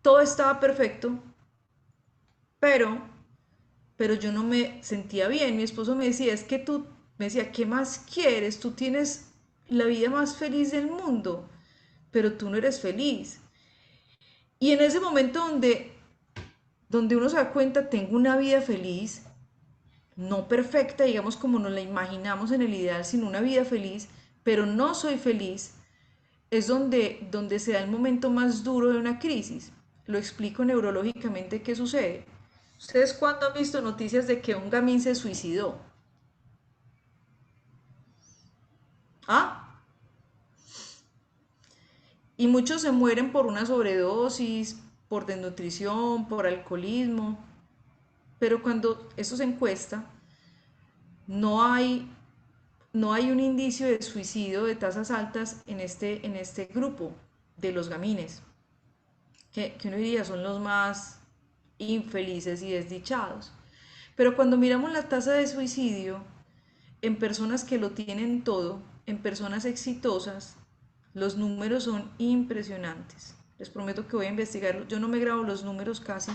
todo estaba perfecto, pero, pero yo no me sentía bien. Mi esposo me decía, es que tú, me decía, ¿qué más quieres? Tú tienes la vida más feliz del mundo, pero tú no eres feliz. Y en ese momento donde uno se da cuenta, tengo una vida feliz, no perfecta, digamos como nos la imaginamos en el ideal, sino una vida feliz, pero no soy feliz, es donde se da el momento más duro de una crisis. Lo explico neurológicamente qué sucede. ¿Ustedes cuándo han visto noticias de que un gamín se suicidó? ¿Ah? Y muchos se mueren por una sobredosis, por desnutrición, por alcoholismo, pero cuando esto se encuesta, no hay, no hay un indicio de suicidio de tasas altas en este grupo de los gamines, que uno diría son los más infelices y desdichados. Pero cuando miramos la tasa de suicidio en personas que lo tienen todo, en personas exitosas, los números son impresionantes. Les prometo que voy a investigarlo. Yo no me grabo los números casi,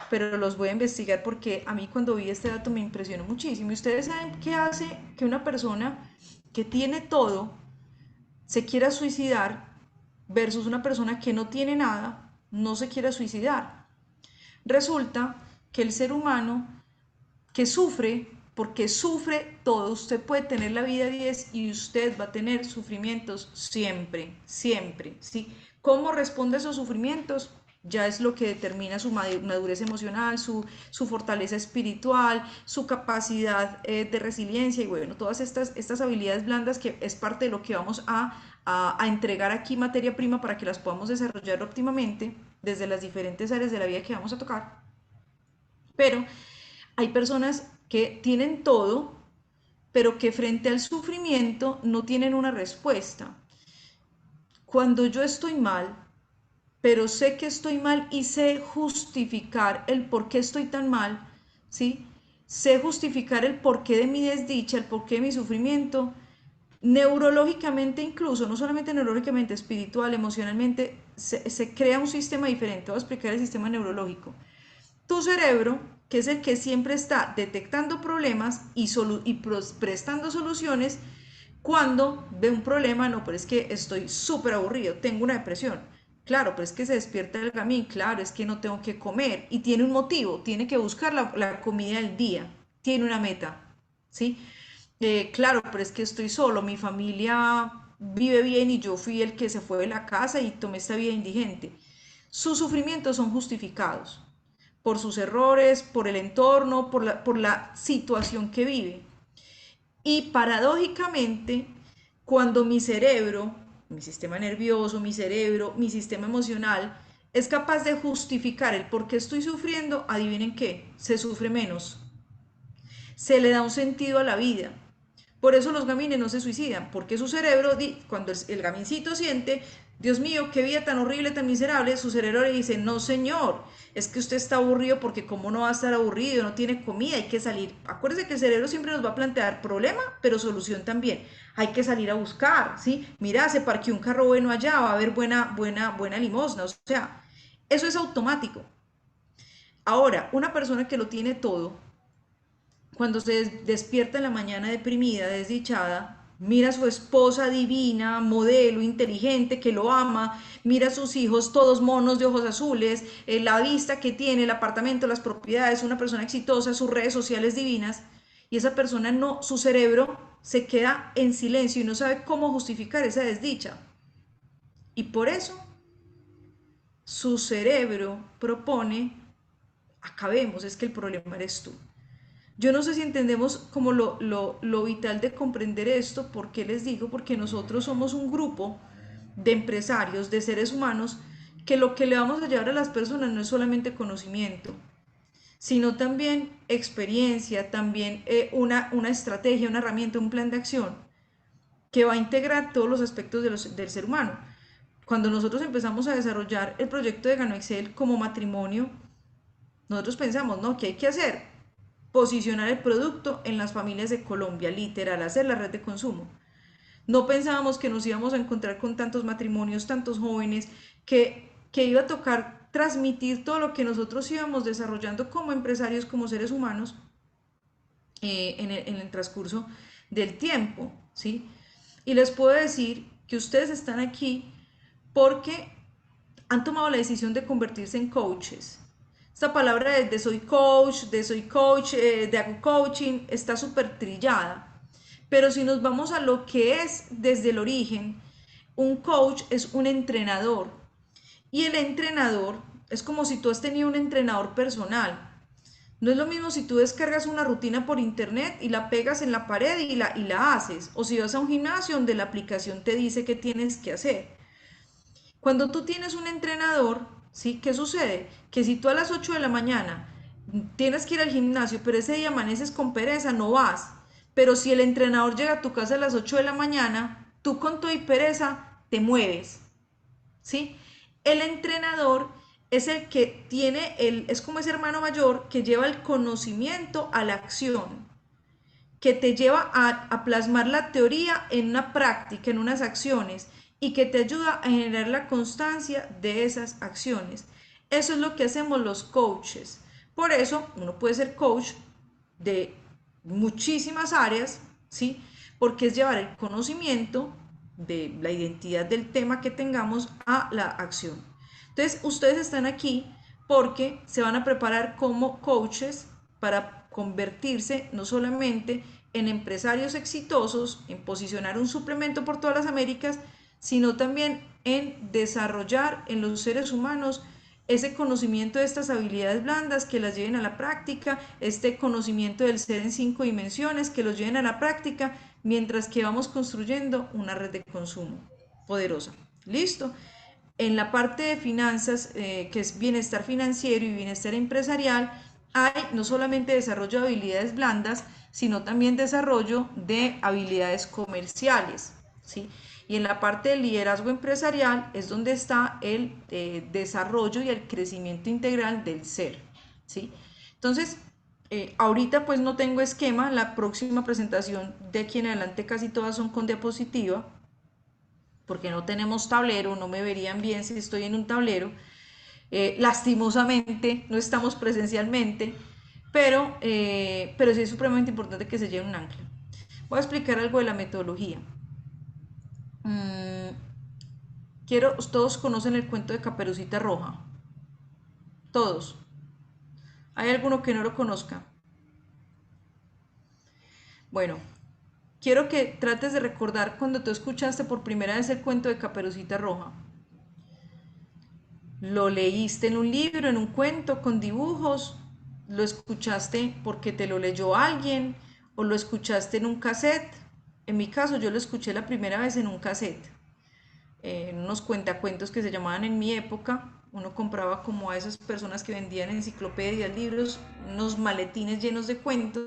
pero los voy a investigar porque a mí cuando vi este dato me impresionó muchísimo. ¿Y ustedes saben qué hace que una persona que tiene todo se quiera suicidar versus una persona que no tiene nada, no se quiera suicidar? Resulta que el ser humano que sufre, porque sufre todo, usted puede tener la vida 10 y usted va a tener sufrimientos siempre, siempre, ¿sí? ¿Cómo responde a esos sufrimientos? Ya es lo que determina su madurez emocional, su fortaleza espiritual, su capacidad de resiliencia y bueno, todas estas habilidades blandas que es parte de lo que vamos a entregar aquí materia prima para que las podamos desarrollar óptimamente desde las diferentes áreas de la vida que vamos a tocar. Pero hay personas que tienen todo, pero que frente al sufrimiento no tienen una respuesta. Cuando yo estoy mal, pero sé que estoy mal y sé justificar el por qué estoy tan mal, ¿sí? Sé justificar el porqué de mi desdicha, el porqué de mi sufrimiento, neurológicamente incluso, no solamente neurológicamente, espiritual, emocionalmente, se crea un sistema diferente. Voy a explicar el sistema neurológico. Tu cerebro, que es el que siempre está detectando problemas y prestando soluciones, cuando ve un problema, no, pero es que estoy súper aburrido, tengo una depresión. Claro, pero es que se despierta el gamín, claro, es que no tengo que comer y tiene un motivo, tiene que buscar la comida del día, tiene una meta, ¿sí? Claro, pero es que estoy solo, mi familia vive bien y yo fui el que se fue de la casa y tomé esta vida indigente. Sus sufrimientos son justificados por sus errores, por el entorno, por la situación que vive. Y paradójicamente, cuando mi cerebro, mi sistema nervioso, mi cerebro, mi sistema emocional, es capaz de justificar el por qué estoy sufriendo, adivinen qué, se sufre menos, se le da un sentido a la vida. Por eso los gamines no se suicidan, porque su cerebro, cuando el gamincito siente, Dios mío, qué vida tan horrible, tan miserable, su cerebro le dice, no señor, es que usted está aburrido porque cómo no va a estar aburrido, no tiene comida, hay que salir. Acuérdese que el cerebro siempre nos va a plantear problema, pero solución también. Hay que salir a buscar, ¿sí? Mira, se parqueó un carro bueno allá, va a haber buena limosna, o sea, eso es automático. Ahora, una persona que lo tiene todo, cuando se despierta en la mañana deprimida, desdichada, mira a su esposa divina, modelo, inteligente, que lo ama, mira a sus hijos todos monos de ojos azules, la vista que tiene, el apartamento, las propiedades, una persona exitosa, sus redes sociales divinas, y esa persona no, su cerebro se queda en silencio y no sabe cómo justificar esa desdicha. Y por eso su cerebro propone, acabemos, es que el problema eres tú. Yo no sé si entendemos como lo vital de comprender esto. ¿Por qué les digo? Porque nosotros somos un grupo de empresarios, de seres humanos, que lo que le vamos a llevar a las personas no es solamente conocimiento, sino también experiencia, también una estrategia, una herramienta, un plan de acción que va a integrar todos los aspectos del ser humano. Cuando nosotros empezamos a desarrollar el proyecto de Gano Excel como matrimonio, nosotros pensamos, ¿no? ¿Qué hay que hacer? Posicionar el producto en las familias de Colombia, literal, hacer la red de consumo. No pensábamos que nos íbamos a encontrar con tantos matrimonios, tantos jóvenes que que iba a tocar transmitir todo lo que nosotros íbamos desarrollando como empresarios, como seres humanos, en el transcurso del tiempo, ¿sí? Y les puedo decir que ustedes están aquí porque han tomado la decisión de convertirse en coaches. Esta palabra de soy coach, de hago coaching, está súper trillada. Pero si nos vamos a lo que es desde el origen, un coach es un entrenador. Y el entrenador es como si tú has tenido un entrenador personal. No es lo mismo si tú descargas una rutina por internet y la pegas en la pared y la haces, o si vas a un gimnasio donde la aplicación te dice qué tienes que hacer. Cuando tú tienes un entrenador, ¿sí? ¿Qué sucede? Que si tú a las 8 de la mañana tienes que ir al gimnasio, pero ese día amaneces con pereza, no vas. Pero si el entrenador llega a tu casa a las 8 de la mañana, tú con tu pereza te mueves, ¿sí? El entrenador es el que es como ese hermano mayor que lleva el conocimiento a la acción, que te lleva a plasmar la teoría en una práctica, en unas acciones, y que te ayuda a generar la constancia de esas acciones. Eso es lo que hacemos los coaches. Por eso uno puede ser coach de muchísimas áreas, ¿sí? Porque es llevar el conocimiento de la identidad del tema que tengamos a la acción. Entonces, ustedes están aquí porque se van a preparar como coaches para convertirse no solamente en empresarios exitosos, en posicionar un suplemento por todas las Américas, sino también en desarrollar en los seres humanos ese conocimiento de estas habilidades blandas que las lleven a la práctica, este conocimiento del ser en 5 dimensiones que los lleven a la práctica, mientras que vamos construyendo una red de consumo poderosa. ¿Listo? En la parte de finanzas, que es bienestar financiero y bienestar empresarial, hay no solamente desarrollo de habilidades blandas, sino también desarrollo de habilidades comerciales, ¿sí? Y en la parte del liderazgo empresarial es donde está el desarrollo y el crecimiento integral del ser, ¿sí? Entonces, ahorita pues no tengo esquema, la próxima presentación de aquí en adelante casi todas son con diapositiva, porque no tenemos tablero, no me verían bien si estoy en un tablero. Lastimosamente no estamos presencialmente, pero sí es supremamente importante que se lleve un ancla. Voy a explicar algo de la metodología. Mm, todos conocen el cuento de Caperucita Roja. Todos. ¿Hay alguno que no lo conozca? Bueno, quiero que trates de recordar cuando tú escuchaste por primera vez el cuento de Caperucita Roja. ¿Lo leíste en un libro, en un cuento, con dibujos? ¿Lo escuchaste porque te lo leyó alguien? ¿O lo escuchaste en un cassette? En mi caso, yo lo escuché la primera vez en un cassette, en unos cuentacuentos que se llamaban en mi época. Uno compraba como a esas personas que vendían enciclopedias, libros, unos maletines llenos de cuentos,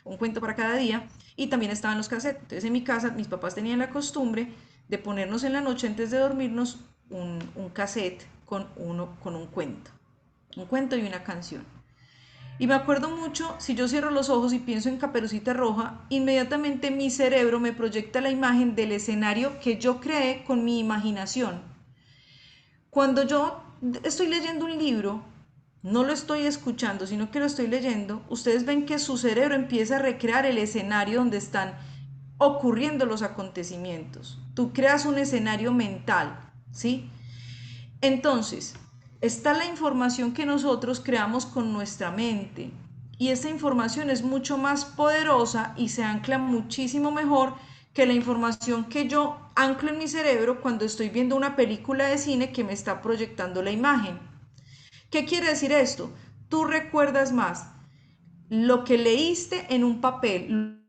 un cuento para cada día, y también estaban los cassettes. Entonces en mi casa mis papás tenían la costumbre de ponernos en la noche antes de dormirnos un cassette con un cuento y una canción. Y me acuerdo mucho, si yo cierro los ojos y pienso en Caperucita Roja, inmediatamente mi cerebro me proyecta la imagen del escenario que yo creé con mi imaginación. Cuando yo estoy leyendo un libro, no lo estoy escuchando, sino que lo estoy leyendo, ustedes ven que su cerebro empieza a recrear el escenario donde están ocurriendo los acontecimientos. Tú creas un escenario mental, ¿sí? Entonces, está la información que nosotros creamos con nuestra mente. Y esta información es mucho más poderosa y se ancla muchísimo mejor que la información que yo anclo en mi cerebro cuando estoy viendo una película de cine que me está proyectando la imagen. ¿Qué quiere decir esto? Tú recuerdas más lo que leíste en un papel,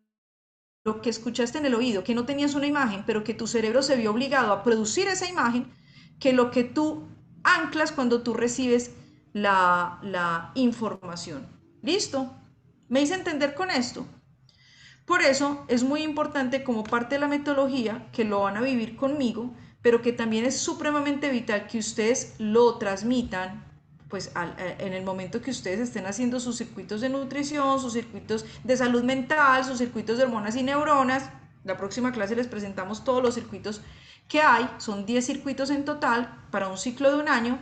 lo que escuchaste en el oído, que no tenías una imagen, pero que tu cerebro se vio obligado a producir esa imagen, que lo que tú anclas cuando tú recibes la información. ¿Listo? ¿Me hice entender con esto? Por eso es muy importante como parte de la metodología que lo van a vivir conmigo, pero que también es supremamente vital que ustedes lo transmitan pues en el momento que ustedes estén haciendo sus circuitos de nutrición, sus circuitos de salud mental, sus circuitos de hormonas y neuronas. La próxima clase les presentamos todos los circuitos que hay, son 10 circuitos en total para un ciclo de un año.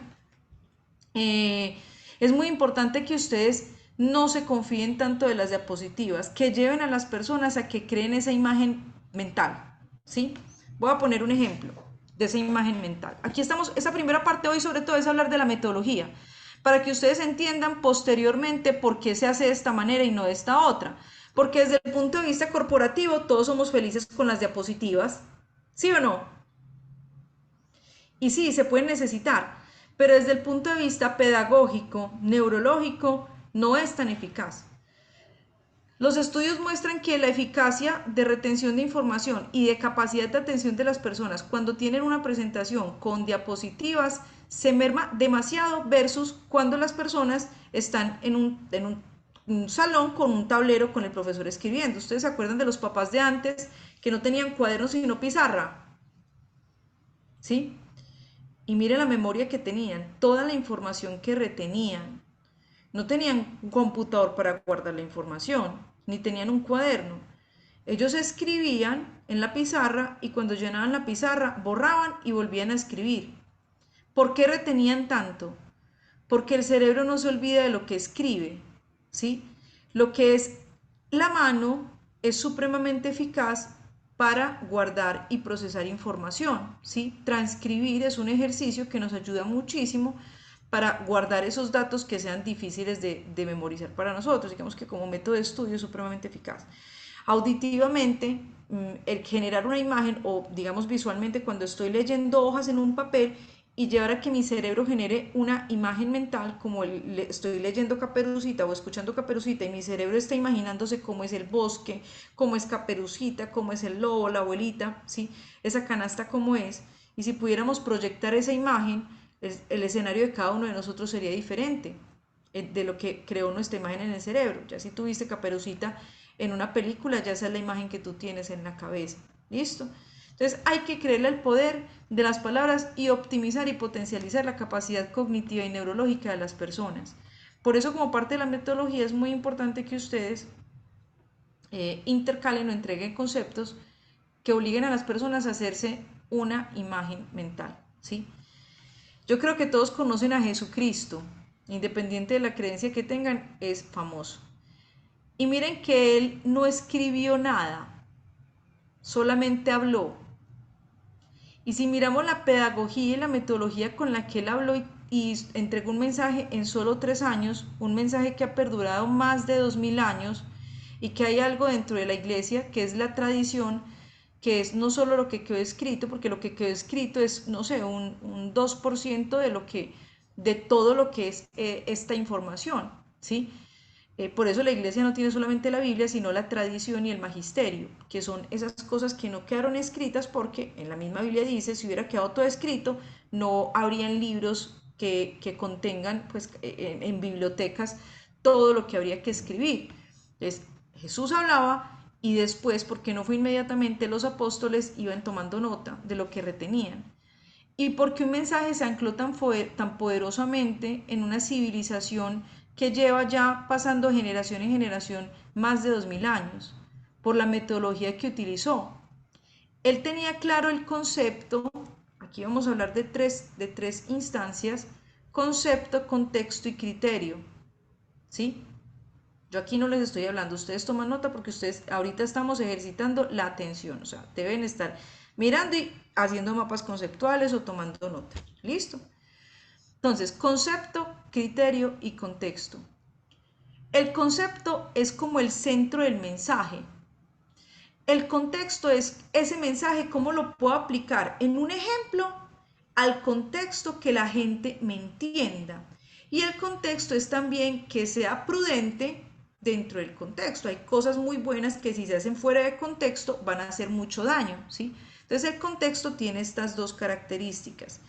Es muy importante que ustedes no se confíen tanto de las diapositivas, que lleven a las personas a que creen esa imagen mental, ¿sí? Voy a poner un ejemplo de esa imagen mental. Aquí estamos, esa primera parte hoy sobre todo es hablar de la metodología, para que ustedes entiendan posteriormente por qué se hace de esta manera y no de esta otra. Porque desde el punto de vista corporativo todos somos felices con las diapositivas, ¿sí o no? Y sí, se pueden necesitar, pero desde el punto de vista pedagógico, neurológico, no es tan eficaz. Los estudios muestran que la eficacia de retención de información y de capacidad de atención de las personas cuando tienen una presentación con diapositivas se merma demasiado versus cuando las personas están en un salón con un tablero con el profesor escribiendo. ¿Ustedes se acuerdan de los papás de antes que no tenían cuadernos sino pizarra? ¿Sí? Y mire la memoria que tenían, toda la información que retenían. No tenían un computador para guardar la información, ni tenían un cuaderno. Ellos escribían en la pizarra y cuando llenaban la pizarra borraban y volvían a escribir. ¿Por qué retenían tanto? Porque el cerebro no se olvida de lo que escribe, ¿sí? Lo que es la mano es supremamente eficaz para guardar y procesar información, ¿sí? Transcribir es un ejercicio que nos ayuda muchísimo para guardar esos datos que sean difíciles de memorizar para nosotros. Digamos que como método de estudio es supremamente eficaz. Auditivamente, el generar una imagen o digamos visualmente cuando estoy leyendo hojas en un papel y llevar a que mi cerebro genere una imagen mental, como estoy leyendo Caperucita o escuchando Caperucita y mi cerebro está imaginándose cómo es el bosque, cómo es Caperucita, cómo es el lobo, la abuelita, ¿sí? Esa canasta cómo es. Y si pudiéramos proyectar esa imagen, el escenario de cada uno de nosotros sería diferente de lo que creó nuestra imagen en el cerebro. Ya si tuviste Caperucita en una película, ya esa es la imagen que tú tienes en la cabeza. ¿Listo? Entonces hay que creerle el poder de las palabras y optimizar y potencializar la capacidad cognitiva y neurológica de las personas. Por eso como parte de la metodología es muy importante que ustedes intercalen o entreguen conceptos que obliguen a las personas a hacerse una imagen mental. ¿Sí? Yo creo que todos conocen a Jesucristo, independiente de la creencia que tengan, es famoso. Y miren que él no escribió nada, solamente habló. Y si miramos la pedagogía y la metodología con la que él habló y entregó un mensaje en solo 3 años, un mensaje que ha perdurado más de 2000 años y que hay algo dentro de la iglesia que es la tradición, que es no solo lo que quedó escrito, porque lo que quedó escrito es, no sé, un 2% de todo lo que es esta información, ¿sí? Por eso la iglesia no tiene solamente la Biblia, sino la tradición y el magisterio, que son esas cosas que no quedaron escritas porque en la misma Biblia dice, si hubiera quedado todo escrito, no habrían libros que contengan pues, en bibliotecas todo lo que habría que escribir. Entonces, Jesús hablaba y después, porque no fue inmediatamente, los apóstoles iban tomando nota de lo que retenían. Y porque un mensaje se ancló tan poderosamente en una civilización que lleva ya pasando generación en generación más de 2000 años, por la metodología que utilizó. Él tenía claro el concepto, aquí vamos a hablar de tres instancias, concepto, contexto y criterio, ¿sí? Yo aquí no les estoy hablando, ustedes toman nota porque ustedes ahorita estamos ejercitando la atención, o sea, deben estar mirando y haciendo mapas conceptuales o tomando nota. ¿Listo? Entonces, concepto, criterio y contexto. El concepto es como el centro del mensaje. El contexto es ese mensaje, cómo lo puedo aplicar en un ejemplo al contexto que la gente me entienda. Y el contexto es también que sea prudente dentro del contexto. Hay cosas muy buenas que si se hacen fuera de contexto van a hacer mucho daño, ¿sí? Entonces el contexto tiene estas dos características.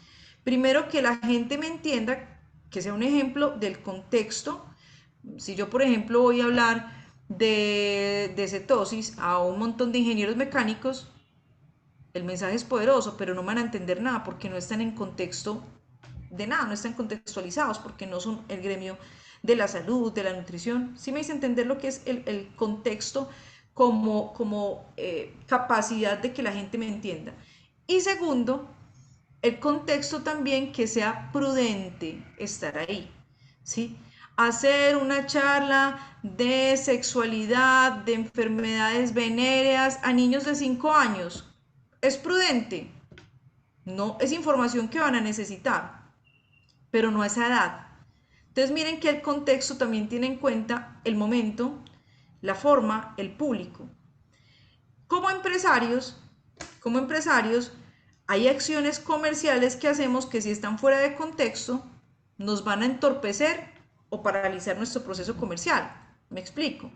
Primero, que la gente me entienda, que sea un ejemplo del contexto. Si yo, por ejemplo, voy a hablar de cetosis a un montón de ingenieros mecánicos, el mensaje es poderoso, pero no van a entender nada porque no están en contexto de nada, no están contextualizados porque no son el gremio de la salud, de la nutrición. Sí me hice entender lo que es el contexto como capacidad de que la gente me entienda. Y segundo, el contexto también que sea prudente estar ahí, ¿sí? Hacer una charla de sexualidad, de enfermedades venéreas a niños de 5 años. ¿Es prudente? No, es información que van a necesitar, pero no a esa edad. Entonces miren que el contexto también tiene en cuenta el momento, la forma, el público. Como empresarios, como empresarios, hay acciones comerciales que hacemos que si están fuera de contexto nos van a entorpecer o paralizar nuestro proceso comercial. Me explico.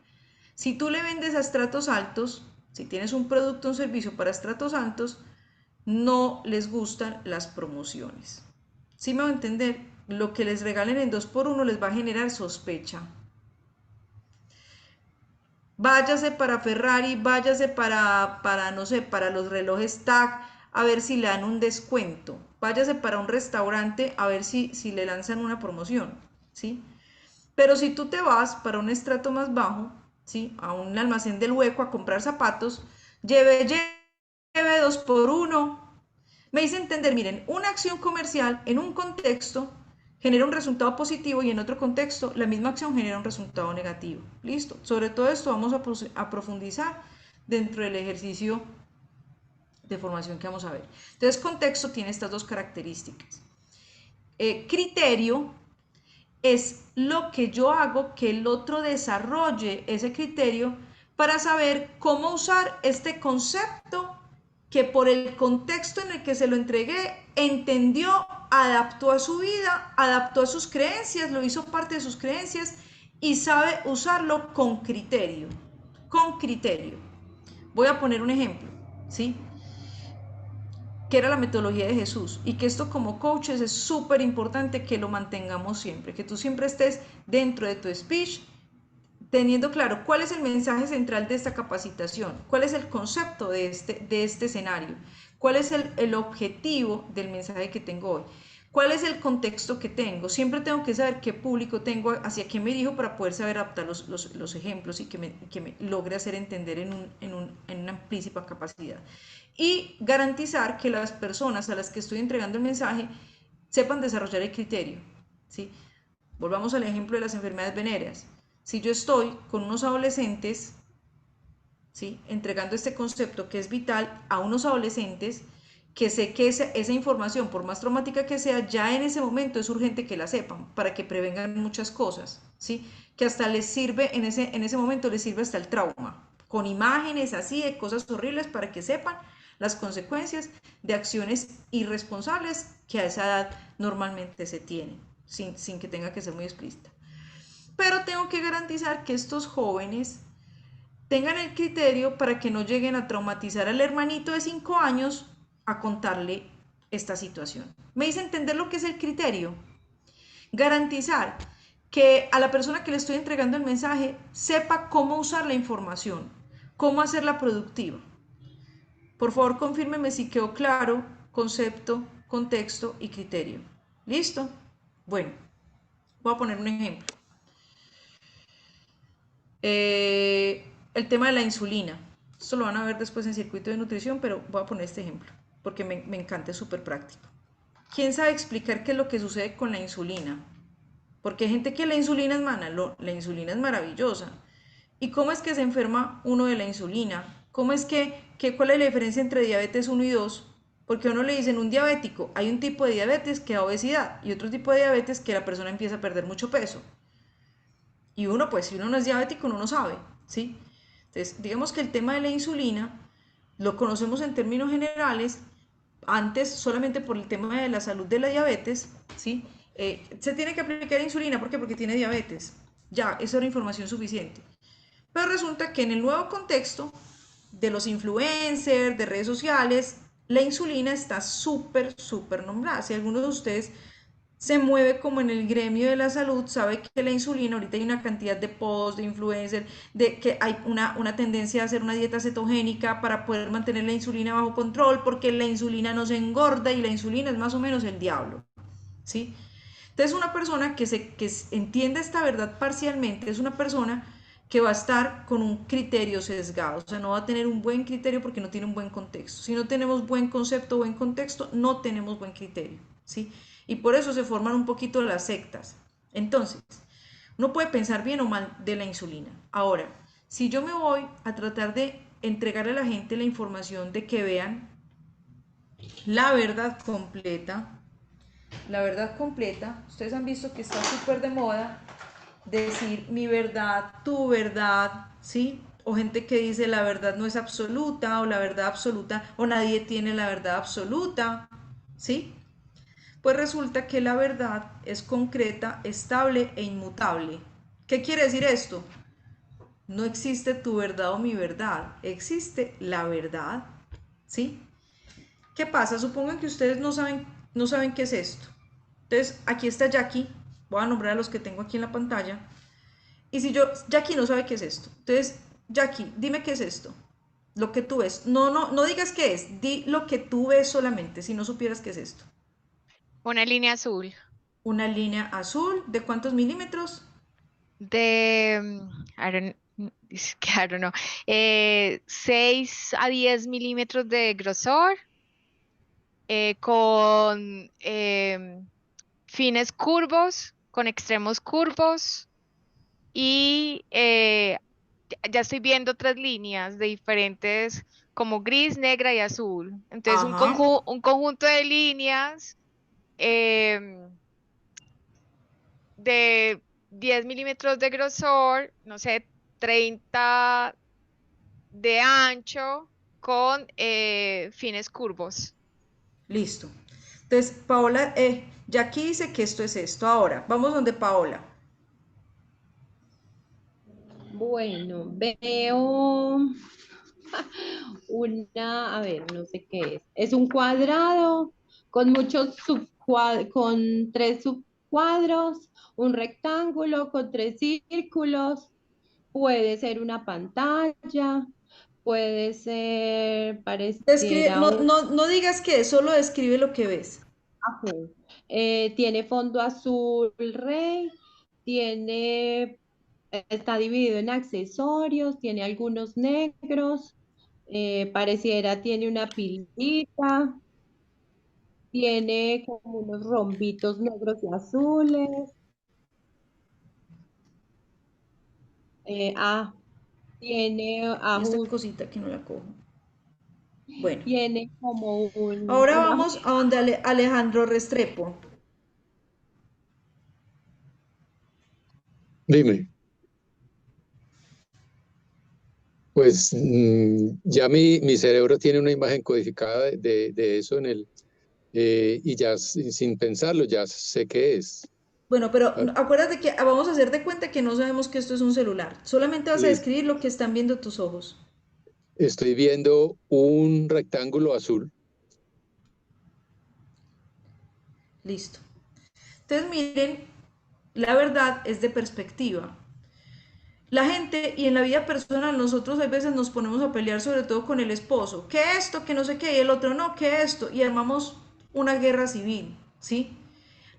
Si tú le vendes a estratos altos, si tienes un producto o un servicio para estratos altos, no les gustan las promociones. ¿Sí me va a entender? Lo que les regalen en 2x1 les va a generar sospecha. Váyase para Ferrari, váyase no sé, para los relojes TAG, a ver si le dan un descuento. Váyase para un restaurante a ver si le lanzan una promoción, ¿sí? Pero si tú te vas para un estrato más bajo, ¿sí? A un almacén del Hueco a comprar zapatos, lleve 2x1. Me hice entender, miren, una acción comercial en un contexto genera un resultado positivo y en otro contexto la misma acción genera un resultado negativo. Listo. Sobre todo esto vamos a profundizar dentro del ejercicio de formación que vamos a ver. Entonces, contexto tiene estas dos características. Criterio es lo que yo hago que el otro desarrolle ese criterio para saber cómo usar este concepto que por el contexto en el que se lo entregué entendió, adaptó a su vida, adaptó a sus creencias, lo hizo parte de sus creencias y sabe usarlo con criterio. Con criterio. Voy a poner un ejemplo, ¿sí? Que era la metodología de Jesús y que esto como coaches es súper importante que lo mantengamos siempre, que tú siempre estés dentro de tu speech teniendo claro cuál es el mensaje central de esta capacitación, cuál es el concepto de este escenario, cuál es el objetivo del mensaje que tengo hoy, cuál es el contexto que tengo. Siempre tengo que saber qué público tengo, hacia qué me dirijo para poder saber adaptar los ejemplos y que me logre hacer entender en una amplísima capacidad. Y garantizar que las personas a las que estoy entregando el mensaje sepan desarrollar el criterio, ¿sí? Volvamos al ejemplo de las enfermedades venéreas. Si yo estoy con unos adolescentes, ¿sí? Entregando este concepto que es vital a unos adolescentes, que sé que esa información, por más traumática que sea, ya en ese momento es urgente que la sepan para que prevengan muchas cosas, ¿sí? Que hasta les sirve, en ese momento les sirve hasta el trauma, con imágenes así de cosas horribles para que sepan las consecuencias de acciones irresponsables que a esa edad normalmente se tienen, sin que tenga que ser muy explícita. Pero tengo que garantizar que estos jóvenes tengan el criterio para que no lleguen a traumatizar al hermanito de 5 años a contarle esta situación. ¿Me hice entender lo que es el criterio? Garantizar que a la persona que le estoy entregando el mensaje sepa cómo usar la información, cómo hacerla productiva. Por favor, confírmeme si quedó claro concepto, contexto y criterio. ¿Listo? Bueno, voy a poner un ejemplo. El tema de la insulina. Esto lo van a ver después en circuito de nutrición, pero voy a poner este ejemplo porque me encanta, es súper práctico. ¿Quién sabe explicar qué es lo que sucede con la insulina? Porque hay gente que la insulina es mala, la insulina es maravillosa. ¿Y cómo es que se enferma uno de la insulina? ¿Cómo es cuál es la diferencia entre diabetes 1 y 2? Porque a uno le dicen un diabético, hay un tipo de diabetes que da obesidad y otro tipo de diabetes que la persona empieza a perder mucho peso. Y uno, pues, si uno no es diabético, uno no sabe, ¿sí? Entonces, digamos que el tema de la insulina lo conocemos en términos generales, antes solamente por el tema de la salud de la diabetes, ¿sí? Se tiene que aplicar insulina, ¿por qué? Porque tiene diabetes. Ya, esa era información suficiente. Pero resulta que en el nuevo contexto de los influencers, de redes sociales, la insulina está súper, súper nombrada. Si alguno de ustedes se mueve como en el gremio de la salud, sabe que la insulina, ahorita hay una cantidad de posts, de influencers, de que hay una tendencia a hacer una dieta cetogénica para poder mantener la insulina bajo control, porque la insulina no se engorda y la insulina es más o menos el diablo, ¿sí? Entonces una persona que entiende esta verdad parcialmente es una persona que va a estar con un criterio sesgado, o sea, no va a tener un buen criterio porque no tiene un buen contexto. Si no tenemos buen concepto, buen contexto, no tenemos buen criterio, ¿sí? Y por eso se forman un poquito las sectas. Entonces, uno puede pensar bien o mal de la insulina. Ahora, si yo me voy a tratar de entregar a la gente la información de que vean la verdad completa, ustedes han visto que está súper de moda decir mi verdad, tu verdad, ¿sí? O gente que dice la verdad no es absoluta o la verdad absoluta o nadie tiene la verdad absoluta, ¿sí? Pues resulta que la verdad es concreta, estable e inmutable. ¿Qué quiere decir esto? No existe tu verdad o mi verdad, existe la verdad, ¿sí? ¿Qué pasa? Supongan que ustedes no saben qué es esto. Entonces, aquí está Jackie, voy a nombrar a los que tengo aquí en la pantalla. Y si Jackie no sabe qué es esto. Entonces, Jackie, dime qué es esto. Lo que tú ves. No, no, no digas qué es. Di lo que tú ves solamente, si no supieras qué es esto. Una línea azul Una línea azul, ¿de cuántos milímetros? de, es que I don't know, 6 a 10 milímetros de grosor, con fines curvos, con extremos curvos y ya estoy viendo otras líneas de diferentes, como gris, negra y azul. Entonces Ajá. un conjunto de líneas em, de 10 milímetros de grosor, no sé, 30 de ancho con fines curvos. Listo. Entonces, Paola, Jackie dice que esto es esto. Ahora, vamos donde Paola. Bueno, veo a ver, no sé qué es. Es un cuadrado con muchos subcuadros, con tres subcuadros, un rectángulo con tres círculos, puede ser una pantalla, puede ser, Describe, pareciera no, un... no, no digas qué es, solo describe lo que ves. Tiene fondo azul rey, tiene, está dividido en accesorios, tiene algunos negros, pareciera tiene una pilita, tiene como unos rombitos negros y azules, eh, ah, tiene Y esta ajustes, cosita que no la cojo. Bueno, tiene como ahora un vamos a donde Alejandro Restrepo. Dime, pues ya mi cerebro tiene una imagen codificada de eso y ya sin pensarlo, ya sé qué es. Bueno, pero Ah, acuérdate que vamos a hacer de cuenta que no sabemos que esto es un celular. Solamente vas a listo. describir lo que están viendo tus ojos. Estoy viendo un rectángulo azul. Listo. Entonces miren, la verdad es de perspectiva. La gente y en la vida personal nosotros a veces nos ponemos a pelear sobre todo con el esposo. ¿Qué esto? Que no sé qué. Y el otro no, ¿qué esto? Y armamos una guerra civil, ¿sí?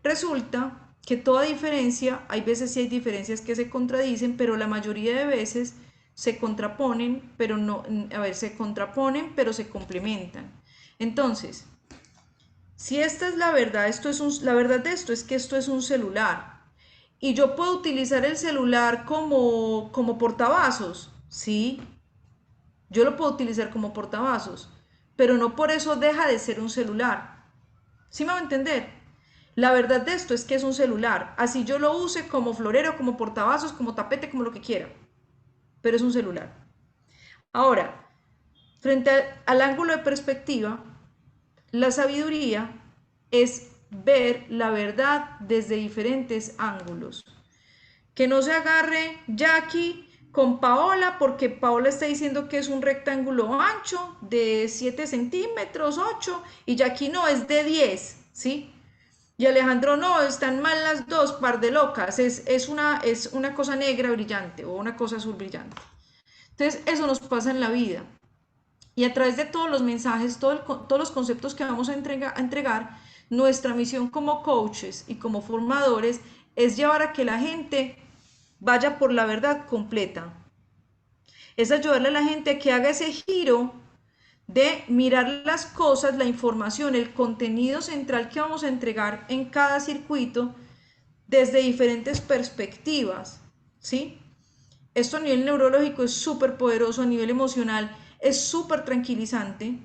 Resulta que toda diferencia, hay veces sí hay diferencias que se contradicen, pero la mayoría de veces se contraponen, pero no, a ver, se contraponen, pero se complementan. Entonces, si esta es la verdad, la verdad de esto es que esto es un celular. Y yo puedo utilizar el celular como portavasos, ¿sí? Yo lo puedo utilizar como portavasos, pero no por eso deja de ser un celular. ¿Sí me va a entender? La verdad de esto es que es un celular. Así yo lo use como florero, como portavasos, como tapete, como lo que quiera. Pero es un celular. Ahora, frente al ángulo de perspectiva, la sabiduría es ver la verdad desde diferentes ángulos. Que no se agarre Jackie con Paola porque Paola está diciendo que es un rectángulo ancho de 7 centímetros, 8 y Jackie no, es de 10, ¿sí? Y Alejandro no, están mal las dos, par de locas, es una cosa negra brillante o una cosa azul brillante. Entonces eso nos pasa en la vida. Y a través de todos los mensajes, todos los conceptos que vamos a entregar, nuestra misión como coaches y como formadores es llevar a que la gente vaya por la verdad completa. Es ayudarle a la gente a que haga ese giro de mirar las cosas, la información, el contenido central que vamos a entregar en cada circuito desde diferentes perspectivas, ¿sí? Esto a nivel neurológico es súper poderoso, a nivel emocional es súper tranquilizante.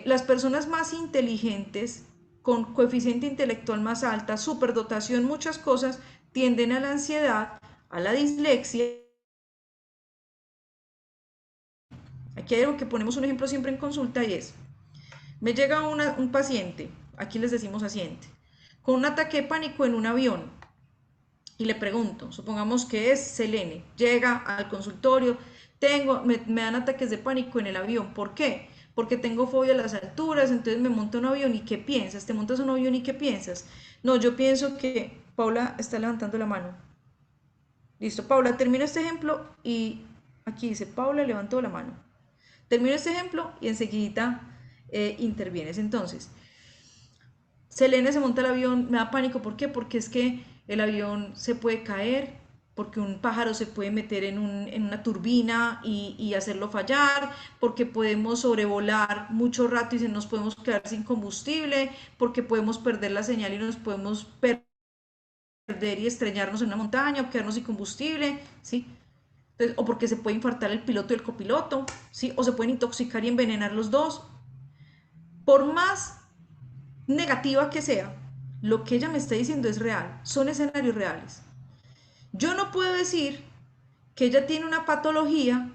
Las personas más inteligentes, con coeficiente intelectual más alta, superdotación, muchas cosas, tienden a la ansiedad, a la dislexia. Aquí hay algo que ponemos un ejemplo siempre en consulta y es, me llega un paciente, aquí les decimos paciente, con un ataque de pánico en un avión y le pregunto, supongamos que es Selene, llega al consultorio, me dan ataques de pánico en el avión, ¿por qué? Porque tengo fobia a las alturas, entonces me monto un avión y ¿qué piensas? ¿Te montas un avión y qué piensas? No, yo pienso que Paula está levantando la mano. Listo, Paula, termino este ejemplo y aquí dice, Paula levantó la mano. Termino este ejemplo y enseguida intervienes. Entonces, Selene se monta el avión, me da pánico, ¿por qué? Porque es que el avión se puede caer, porque un pájaro se puede meter en una turbina y hacerlo fallar, porque podemos sobrevolar mucho rato y nos podemos quedar sin combustible, porque podemos perder la señal y nos podemos perder y estrellarnos en una montaña o quedarnos sin combustible, ¿sí? Entonces, o porque se puede infartar el piloto y el copiloto, ¿sí? O se pueden intoxicar y envenenar los dos. Por más negativa que sea, lo que ella me está diciendo es real, son escenarios reales. Yo no puedo decir que ella tiene una patología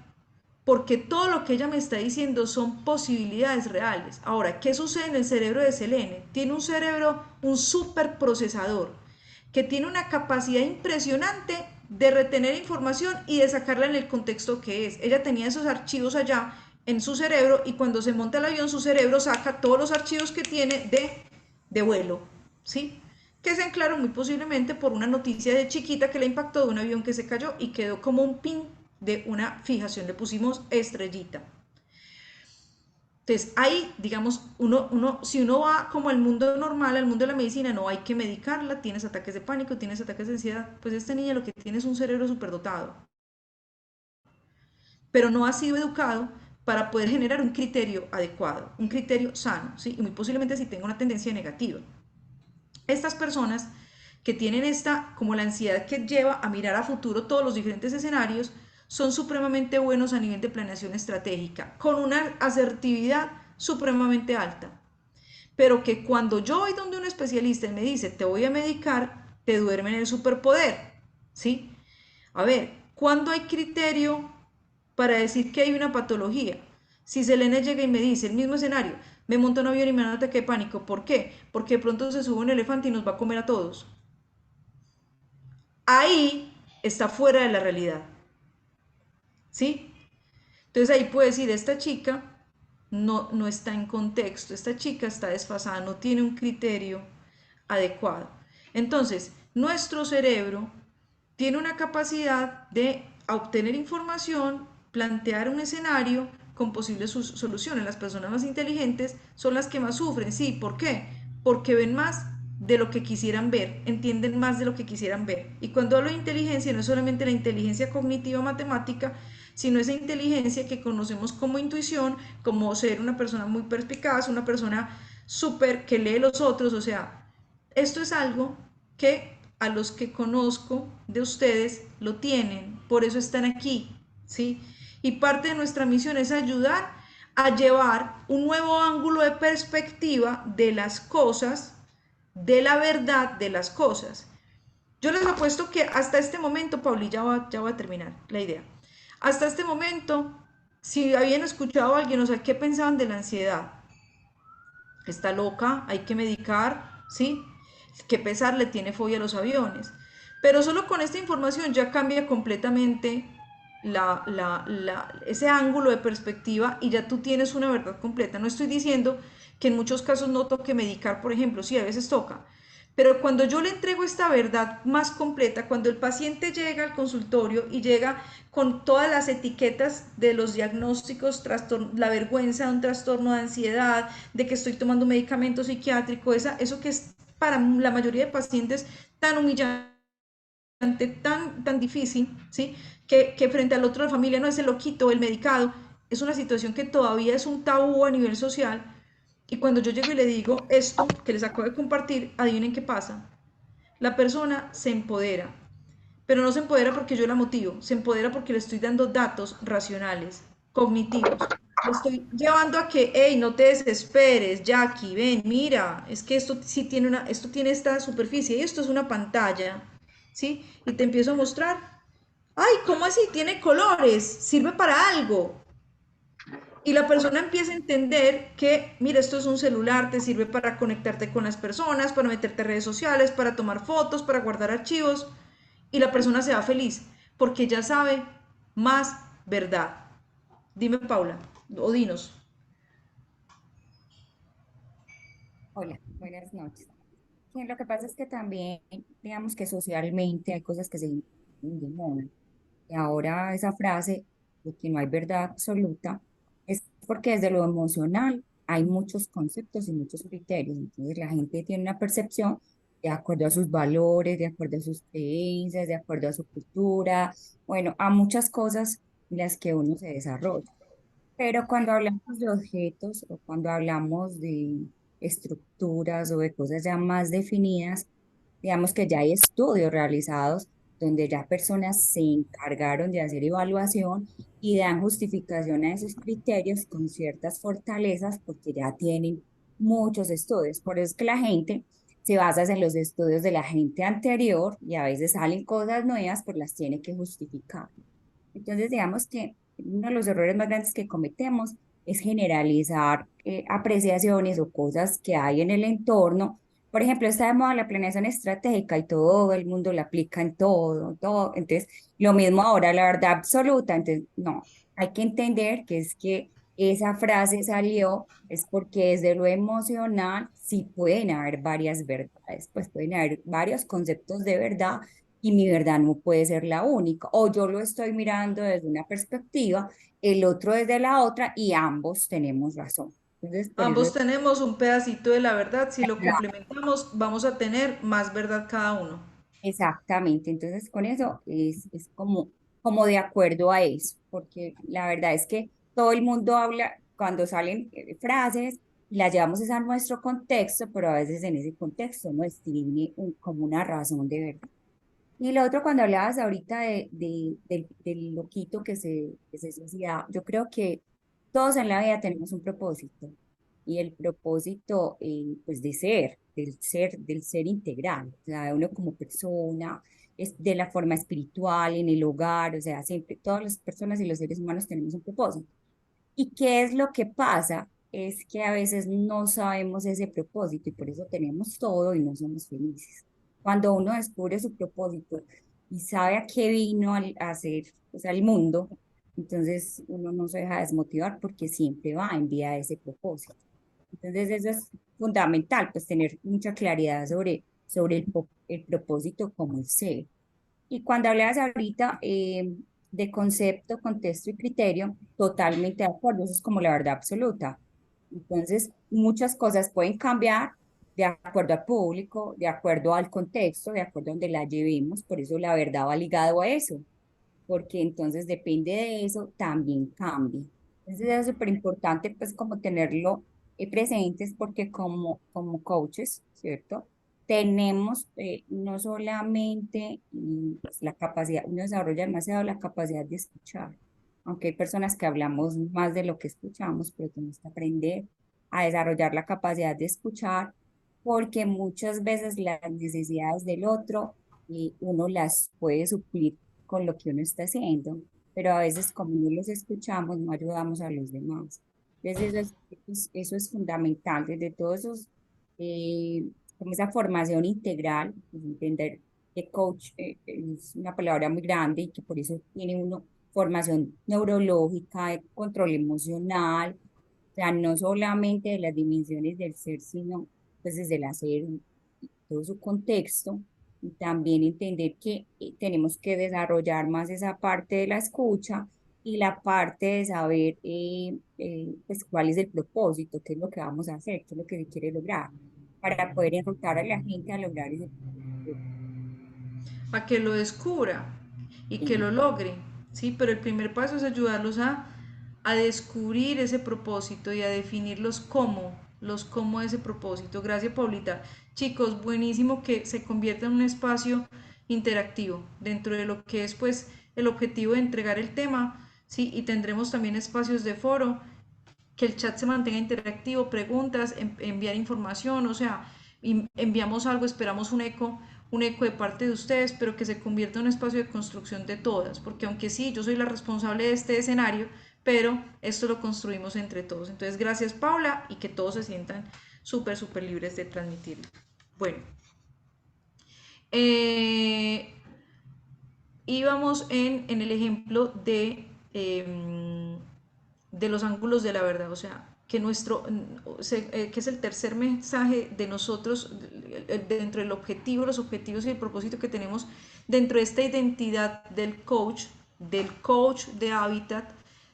porque todo lo que ella me está diciendo son posibilidades reales. Ahora, ¿qué sucede en el cerebro de Selene? Tiene un cerebro, un superprocesador, que tiene una capacidad impresionante de retener información y de sacarla en el contexto que es. Ella tenía esos archivos allá en su cerebro y cuando se monta el avión su cerebro saca todos los archivos que tiene de vuelo, ¿sí? Que se claro muy posiblemente por una noticia de chiquita que le impactó de un avión que se cayó y quedó como un pin de una fijación, le pusimos estrellita. Entonces ahí, digamos, si uno va como al mundo normal, al mundo de la medicina, no hay que medicarla, tienes ataques de pánico, tienes ataques de ansiedad, pues esta niña lo que tiene es un cerebro superdotado, pero no ha sido educado para poder generar un criterio adecuado, un criterio sano, ¿sí? Y muy posiblemente si tenga una tendencia negativa. Estas personas que tienen esta, como la ansiedad que lleva a mirar a futuro todos los diferentes escenarios, son supremamente buenos a nivel de planeación estratégica, con una asertividad supremamente alta. Pero que cuando yo voy donde un especialista y me dice, te voy a medicar, te duermen el superpoder, ¿sí? A ver, ¿cuándo hay criterio para decir que hay una patología? Si Selene llega y me dice el mismo escenario, me monto un avión y me da un ataque de pánico, ¿por qué? Porque de pronto se sube un elefante y nos va a comer a todos. Ahí está fuera de la realidad, ¿sí? Entonces ahí puede decir, esta chica no está en contexto, esta chica está desfasada, no tiene un criterio adecuado. Entonces, nuestro cerebro tiene una capacidad de obtener información, plantear un escenario con posibles soluciones. Las personas más inteligentes son las que más sufren. Sí, ¿por qué? Porque ven más de lo que quisieran ver, entienden más de lo que quisieran ver. Y cuando hablo de inteligencia, no es solamente la inteligencia cognitiva matemática, sino esa inteligencia que conocemos como intuición, como ser una persona muy perspicaz, una persona súper que lee los otros, o sea, esto es algo que a los que conozco de ustedes lo tienen, por eso están aquí, ¿sí? Y parte de nuestra misión es ayudar a llevar un nuevo ángulo de perspectiva de las cosas, de la verdad de las cosas. Yo les apuesto que hasta este momento, Pauli, ya va a terminar la idea. Hasta este momento, si habían escuchado a alguien, o sea, ¿qué pensaban de la ansiedad? Está loca, hay que medicar, ¿sí? Qué pesar, le tiene fobia a los aviones. Pero solo con esta información ya cambia completamente ese ángulo de perspectiva y ya tú tienes una verdad completa. No estoy diciendo que en muchos casos no toque medicar, por ejemplo, sí, a veces toca. Pero cuando yo le entrego esta verdad más completa, cuando el paciente llega al consultorio y llega con todas las etiquetas de los diagnósticos, la vergüenza de un trastorno de ansiedad, de que estoy tomando medicamento psiquiátrico, eso que es para la mayoría de pacientes tan humillante estudiante tan difícil, ¿sí? Que frente al otro de la familia no es el loquito, el medicado, es una situación que todavía es un tabú a nivel social. Y cuando yo llego y le digo esto que les acabo de compartir, adivinen qué pasa. La persona se empodera, pero no se empodera porque yo la motivo, se empodera porque le estoy dando datos racionales, cognitivos. Le estoy llevando a que, hey, no te desesperes, Jackie, ven, mira, es que esto sí tiene esto tiene esta superficie y esto es una pantalla, ¿sí? Y te empiezo a mostrar, ay, ¿cómo así? Tiene colores, sirve para algo. Y la persona empieza a entender que, mira, esto es un celular, te sirve para conectarte con las personas, para meterte a redes sociales, para tomar fotos, para guardar archivos. Y la persona se va feliz porque ya sabe más verdad. Dime, Paula, o dinos. Hola, buenas noches. Sí, lo que pasa es que también, digamos que socialmente hay cosas que se de moda. Y ahora esa frase de que no hay verdad absoluta es porque desde lo emocional hay muchos conceptos y muchos criterios. Entonces la gente tiene una percepción de acuerdo a sus valores, de acuerdo a sus creencias, de acuerdo a su cultura, bueno, a muchas cosas en las que uno se desarrolla. Pero cuando hablamos de objetos o cuando hablamos de estructuras o de cosas ya más definidas, digamos que ya hay estudios realizados donde ya personas se encargaron de hacer evaluación y dan justificación a esos criterios con ciertas fortalezas porque ya tienen muchos estudios. Por eso es que la gente se basa en los estudios de la gente anterior y a veces salen cosas nuevas, pues las tiene que justificar. Entonces, digamos que uno de los errores más grandes que cometemos es generalizar apreciaciones o cosas que hay en el entorno. Por ejemplo, está de moda la planeación estratégica y todo el mundo la aplica en todo, todo. Entonces, lo mismo ahora, la verdad absoluta. Entonces, no, hay que entender que es que esa frase salió es porque desde lo emocional sí pueden haber varias verdades, pues pueden haber varios conceptos de verdad y mi verdad no puede ser la única. O yo lo estoy mirando desde una perspectiva, el otro desde la otra y ambos tenemos razón. Entonces, por eso Ambos tenemos un pedacito de la verdad. Si lo complementamos, vamos a tener más verdad cada uno. exactamente. Entonces, con eso es como de acuerdo a eso, porque la verdad es que todo el mundo habla, cuando salen frases, las llevamos es a nuestro contexto, pero a veces en ese contexto no tiene como una razón de verdad. Y lo otro, cuando hablabas ahorita del loquito que se suicida, yo creo que todos en la vida tenemos un propósito. Y el propósito, pues, del ser integral, o sea, de uno como persona, es de la forma espiritual, en el hogar, o sea, siempre, todas las personas y los seres humanos tenemos un propósito. ¿Y qué es lo que pasa? Es que a veces no sabemos ese propósito y por eso tenemos todo y no somos felices. Cuando uno descubre su propósito y sabe a qué vino a hacer, o sea, el mundo, entonces uno no se deja desmotivar porque siempre va en vía de ese propósito. Entonces eso es fundamental, pues tener mucha claridad sobre el propósito como el ser. Y cuando hablabas ahorita de concepto, contexto y criterio, totalmente de acuerdo, eso es como la verdad absoluta. Entonces, muchas cosas pueden cambiar de acuerdo al público, de acuerdo al contexto, de acuerdo a donde la llevemos, por eso la verdad va ligado a eso, porque entonces depende de eso, también cambia. Entonces, es súper importante pues como tenerlo presentes porque como coaches, ¿cierto? Tenemos no solamente pues, la capacidad, uno desarrolla demasiado la capacidad de escuchar, aunque hay personas que hablamos más de lo que escuchamos, pero tenemos que aprender a desarrollar la capacidad de escuchar porque muchas veces las necesidades del otro uno las puede suplir con lo que uno está haciendo, pero a veces como no los escuchamos, no ayudamos a los demás. Entonces eso es fundamental, desde todos esos, eh, como esa formación integral, pues, entender que coach es una palabra muy grande y que por eso tiene uno formación neurológica, de control emocional, o sea, no solamente de las dimensiones del ser, sino pues desde el hacer, todo su contexto, y también entender que tenemos que desarrollar más esa parte de la escucha y la parte de saber pues cuál es el propósito, qué es lo que vamos a hacer, qué es lo que se quiere lograr, para poder enrutar a la gente a lograr ese propósito. a que lo descubra y que lo logre, ¿sí? Pero el primer paso es ayudarlos a descubrir ese propósito y a definir los cómo de ese propósito. Gracias, Paulita. Chicos, buenísimo que se convierta en un espacio interactivo dentro de lo que es pues el objetivo de entregar el tema, ¿sí? Y tendremos también espacios de foro, que el chat se mantenga interactivo, preguntas, enviar información, o sea, enviamos algo, esperamos un eco de parte de ustedes, pero que se convierta en un espacio de construcción de todas, porque aunque sí, yo soy la responsable de este escenario, pero esto lo construimos entre todos. Entonces, gracias Paula y que todos se sientan súper, súper libres de transmitirlo. Bueno, íbamos en el ejemplo de los ángulos de la verdad, o sea, que que es el tercer mensaje de nosotros dentro del objetivo, los objetivos y el propósito que tenemos dentro de esta identidad del coach de hábitat,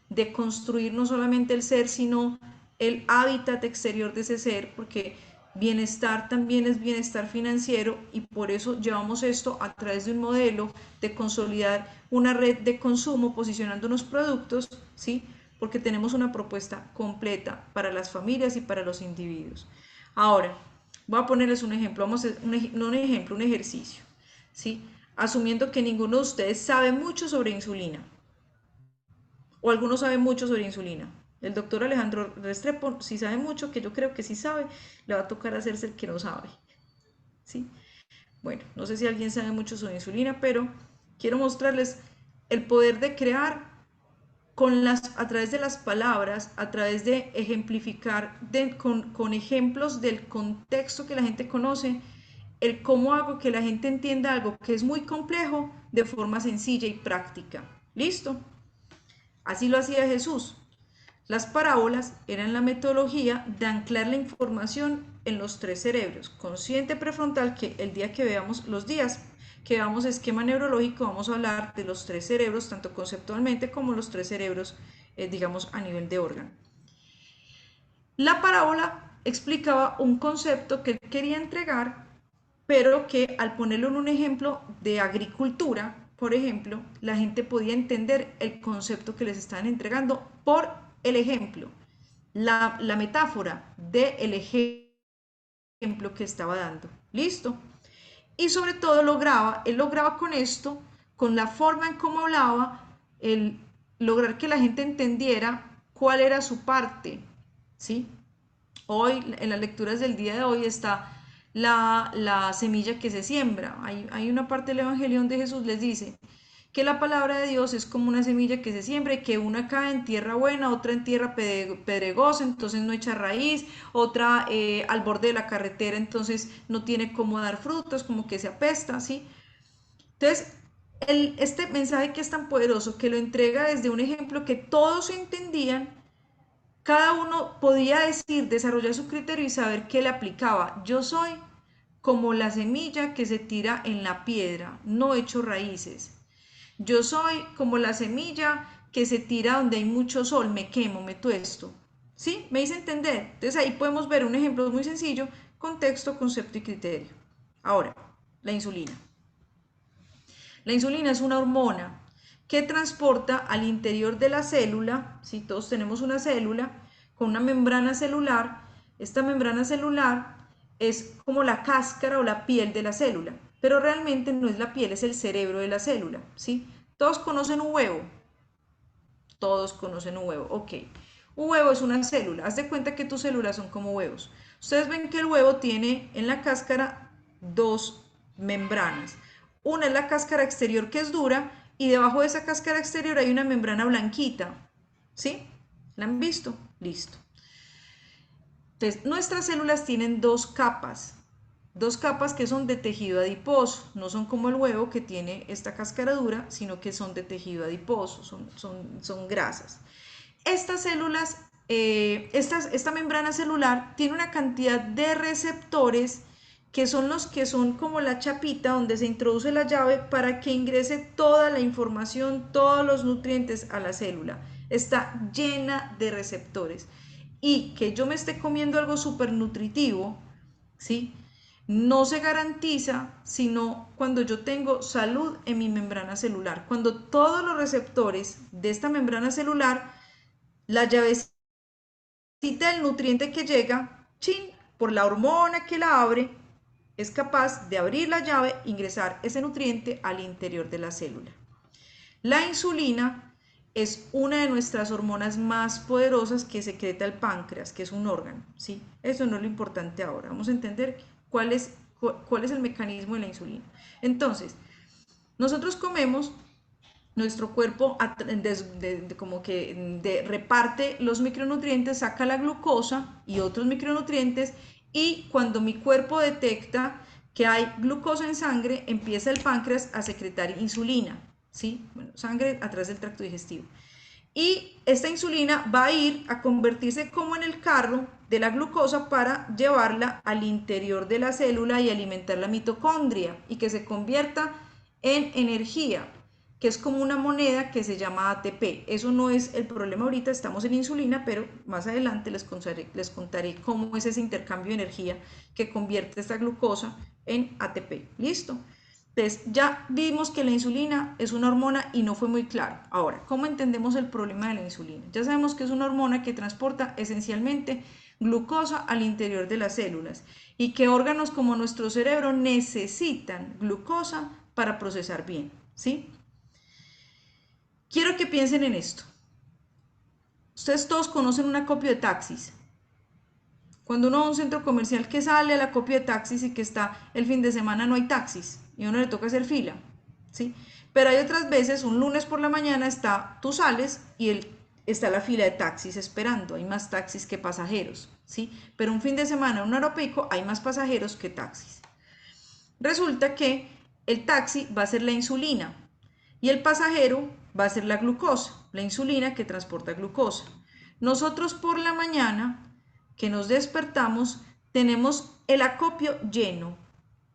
de construir no solamente el ser, sino el hábitat exterior de ese ser, porque bienestar también es bienestar financiero y por eso llevamos esto a través de un modelo de consolidar una red de consumo posicionando unos productos, ¿sí? Porque tenemos una propuesta completa para las familias y para los individuos. Ahora, voy a ponerles un ejemplo, vamos a hacer no un ejemplo, un ejercicio, ¿sí? Asumiendo que ninguno de ustedes sabe mucho sobre insulina, o algunos saben mucho sobre insulina. El doctor Alejandro Restrepo, si sabe mucho, que yo creo que sí sabe, le va a tocar hacerse el que no sabe, ¿sí? Bueno, no sé si alguien sabe mucho sobre insulina, pero quiero mostrarles el poder de crear a través de las palabras, a través de ejemplificar con ejemplos del contexto que la gente conoce, el cómo hago que la gente entienda algo que es muy complejo de forma sencilla y práctica. ¿Listo? Así lo hacía Jesús. Las parábolas eran la metodología de anclar la información en los tres cerebros, consciente prefrontal, que el día que veamos los días que veamos esquema neurológico vamos a hablar de los tres cerebros, tanto conceptualmente como los tres cerebros, digamos, a nivel de órgano. La parábola explicaba un concepto que él quería entregar, pero que al ponerlo en un ejemplo de agricultura, por ejemplo, la gente podía entender el concepto que les estaban entregando por el ejemplo, la metáfora del ejemplo que estaba dando. ¿Listo? Y sobre todo él lograba con esto, con la forma en cómo hablaba, el lograr que la gente entendiera cuál era su parte, ¿sí? Hoy, en las lecturas del día de hoy, está la semilla que se siembra. Hay una parte del Evangelio donde Jesús les dice que la palabra de Dios es como una semilla que se siembra y que una cae en tierra buena, otra en tierra pedregosa, entonces no echa raíz, otra al borde de la carretera, entonces no tiene cómo dar frutos, como que se apesta, ¿sí? Entonces, este mensaje que es tan poderoso, que lo entrega desde un ejemplo que todos entendían, cada uno podía decir, desarrollar su criterio y saber qué le aplicaba. Yo soy como la semilla que se tira en la piedra, no echo raíces. Yo soy como la semilla que se tira donde hay mucho sol, me quemo, me tuesto. ¿Sí? ¿Me hice entender? Entonces ahí podemos ver un ejemplo muy sencillo, contexto, concepto y criterio. Ahora, la insulina. La insulina es una hormona que transporta al interior de la célula, si todos tenemos una célula, con una membrana celular, esta membrana celular es como la cáscara o la piel de la célula, pero realmente no es la piel, es el cerebro de la célula, ¿sí? Todos conocen un huevo, todos conocen un huevo, ok. Un huevo es una célula, haz de cuenta que tus células son como huevos. Ustedes ven que el huevo tiene en la cáscara dos membranas. Una es la cáscara exterior que es dura y debajo de esa cáscara exterior hay una membrana blanquita. ¿Sí? ¿La han visto? Listo. Entonces, nuestras células tienen dos capas que son de tejido adiposo, no son como el huevo que tiene esta cáscara dura, sino que son de tejido adiposo, son grasas. Estas células, esta membrana celular tiene una cantidad de receptores que son los que son como la chapita donde se introduce la llave para que ingrese toda la información, todos los nutrientes a la célula. Está llena de receptores. Y que yo me esté comiendo algo súper nutritivo, ¿sí? no se garantiza sino cuando yo tengo salud en mi membrana celular, cuando todos los receptores de esta membrana celular, la llavecita del nutriente que llega, chin, por la hormona que la abre, es capaz de abrir la llave, ingresar ese nutriente al interior de la célula. La insulina es una de nuestras hormonas más poderosas que secreta el páncreas, que es un órgano, ¿sí? Eso no es lo importante ahora. Vamos a entender cuál es el mecanismo de la insulina. Entonces, nosotros comemos, nuestro cuerpo como que reparte los micronutrientes, saca la glucosa y otros micronutrientes, y cuando mi cuerpo detecta que hay glucosa en sangre, empieza el páncreas a secretar insulina, ¿sí? Bueno, sangre a través del tracto digestivo. Y esta insulina va a ir a convertirse como en el carro de la glucosa para llevarla al interior de la célula y alimentar la mitocondria y que se convierta en energía, que es como una moneda que se llama ATP. Eso no es el problema ahorita, estamos en insulina, pero más adelante les contaré cómo es ese intercambio de energía que convierte esta glucosa en ATP. ¿Listo? Entonces, ya vimos que la insulina es una hormona y no fue muy claro. Ahora, ¿cómo entendemos el problema de la insulina? Ya sabemos que es una hormona que transporta esencialmente glucosa al interior de las células y que órganos como nuestro cerebro necesitan glucosa para procesar bien, ¿sí? Quiero que piensen en esto. Ustedes todos conocen un acopio de taxis. Cuando uno va a un centro comercial, que sale a la acopio de taxis y que está el fin de semana, no hay taxis y a uno le toca hacer fila, ¿sí? Pero hay otras veces, un lunes por la mañana tú sales y está la fila de taxis esperando, hay más taxis que pasajeros, ¿sí? Pero un fin de semana, un aeropico, hay más pasajeros que taxis. Resulta que el taxi va a ser la insulina y el pasajero va a ser la glucosa, la insulina que transporta glucosa. Nosotros por la mañana que nos despertamos tenemos el acopio lleno.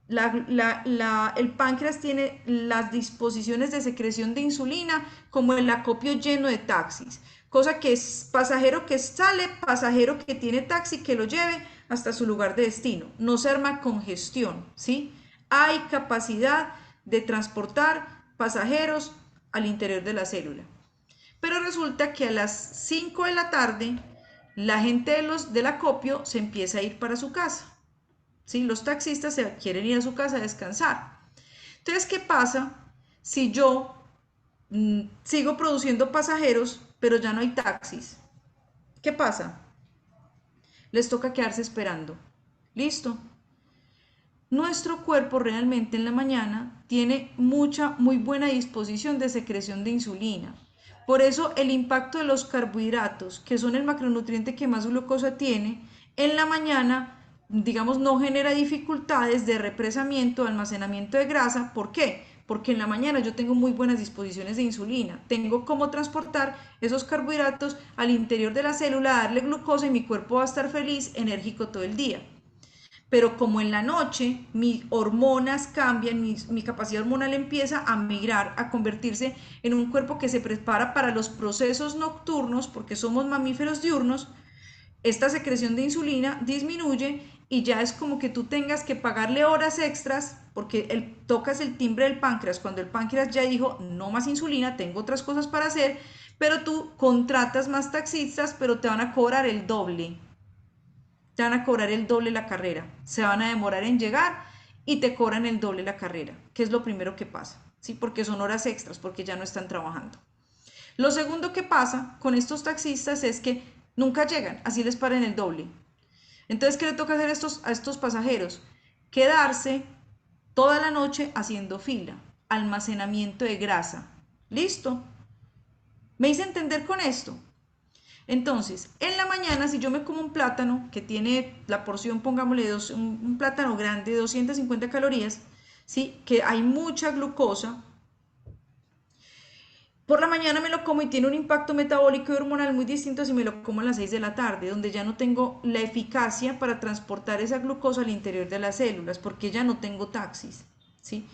El páncreas tiene las disposiciones de secreción de insulina como el acopio lleno de taxis, cosa que es pasajero que sale, pasajero que tiene taxi que lo lleve hasta su lugar de destino. No se arma congestión, ¿sí? Hay capacidad de transportar pasajeros al interior de la célula. Pero resulta que a las 5 de la tarde la gente del acopio se empieza a ir para su casa, ¿sí? Los taxistas se quieren ir a su casa a descansar. Entonces, ¿qué pasa si yo sigo produciendo pasajeros, pero ya no hay taxis? ¿Qué pasa? Les toca quedarse esperando. ¿Listo? Nuestro cuerpo realmente en la mañana tiene muy buena disposición de secreción de insulina. Por eso el impacto de los carbohidratos, que son el macronutriente que más glucosa tiene, en la mañana, digamos, no genera dificultades de represamiento, almacenamiento de grasa. ¿Por qué? Porque en la mañana yo tengo muy buenas disposiciones de insulina. Tengo cómo transportar esos carbohidratos al interior de la célula, darle glucosa y mi cuerpo va a estar feliz, enérgico todo el día. Pero como en la noche mis hormonas cambian, mi capacidad hormonal empieza a migrar, a convertirse en un cuerpo que se prepara para los procesos nocturnos, porque somos mamíferos diurnos, esta secreción de insulina disminuye y ya es como que tú tengas que pagarle horas extras porque tocas el timbre del páncreas, cuando el páncreas ya dijo no más insulina, tengo otras cosas para hacer, pero tú contratas más taxistas, pero te van a cobrar el doble. Te van a cobrar el doble la carrera, se van a demorar en llegar y te cobran el doble la carrera, que es lo primero que pasa, ¿sí? Porque son horas extras, porque ya no están trabajando. Lo segundo que pasa con estos taxistas es que nunca llegan, así les paren el doble. Entonces, ¿qué le toca hacer a estos pasajeros? Quedarse toda la noche haciendo fila, almacenamiento de grasa. ¿Listo? ¿Me hice entender con esto? Entonces, en la mañana, si yo me como un plátano que tiene la porción, pongámosle un plátano grande de 250 calorías, ¿sí? Que hay mucha glucosa, por la mañana me lo como y tiene un impacto metabólico y hormonal muy distinto si me lo como a las 6 de la tarde, donde ya no tengo la eficacia para transportar esa glucosa al interior de las células, porque ya no tengo taxis, ¿sí?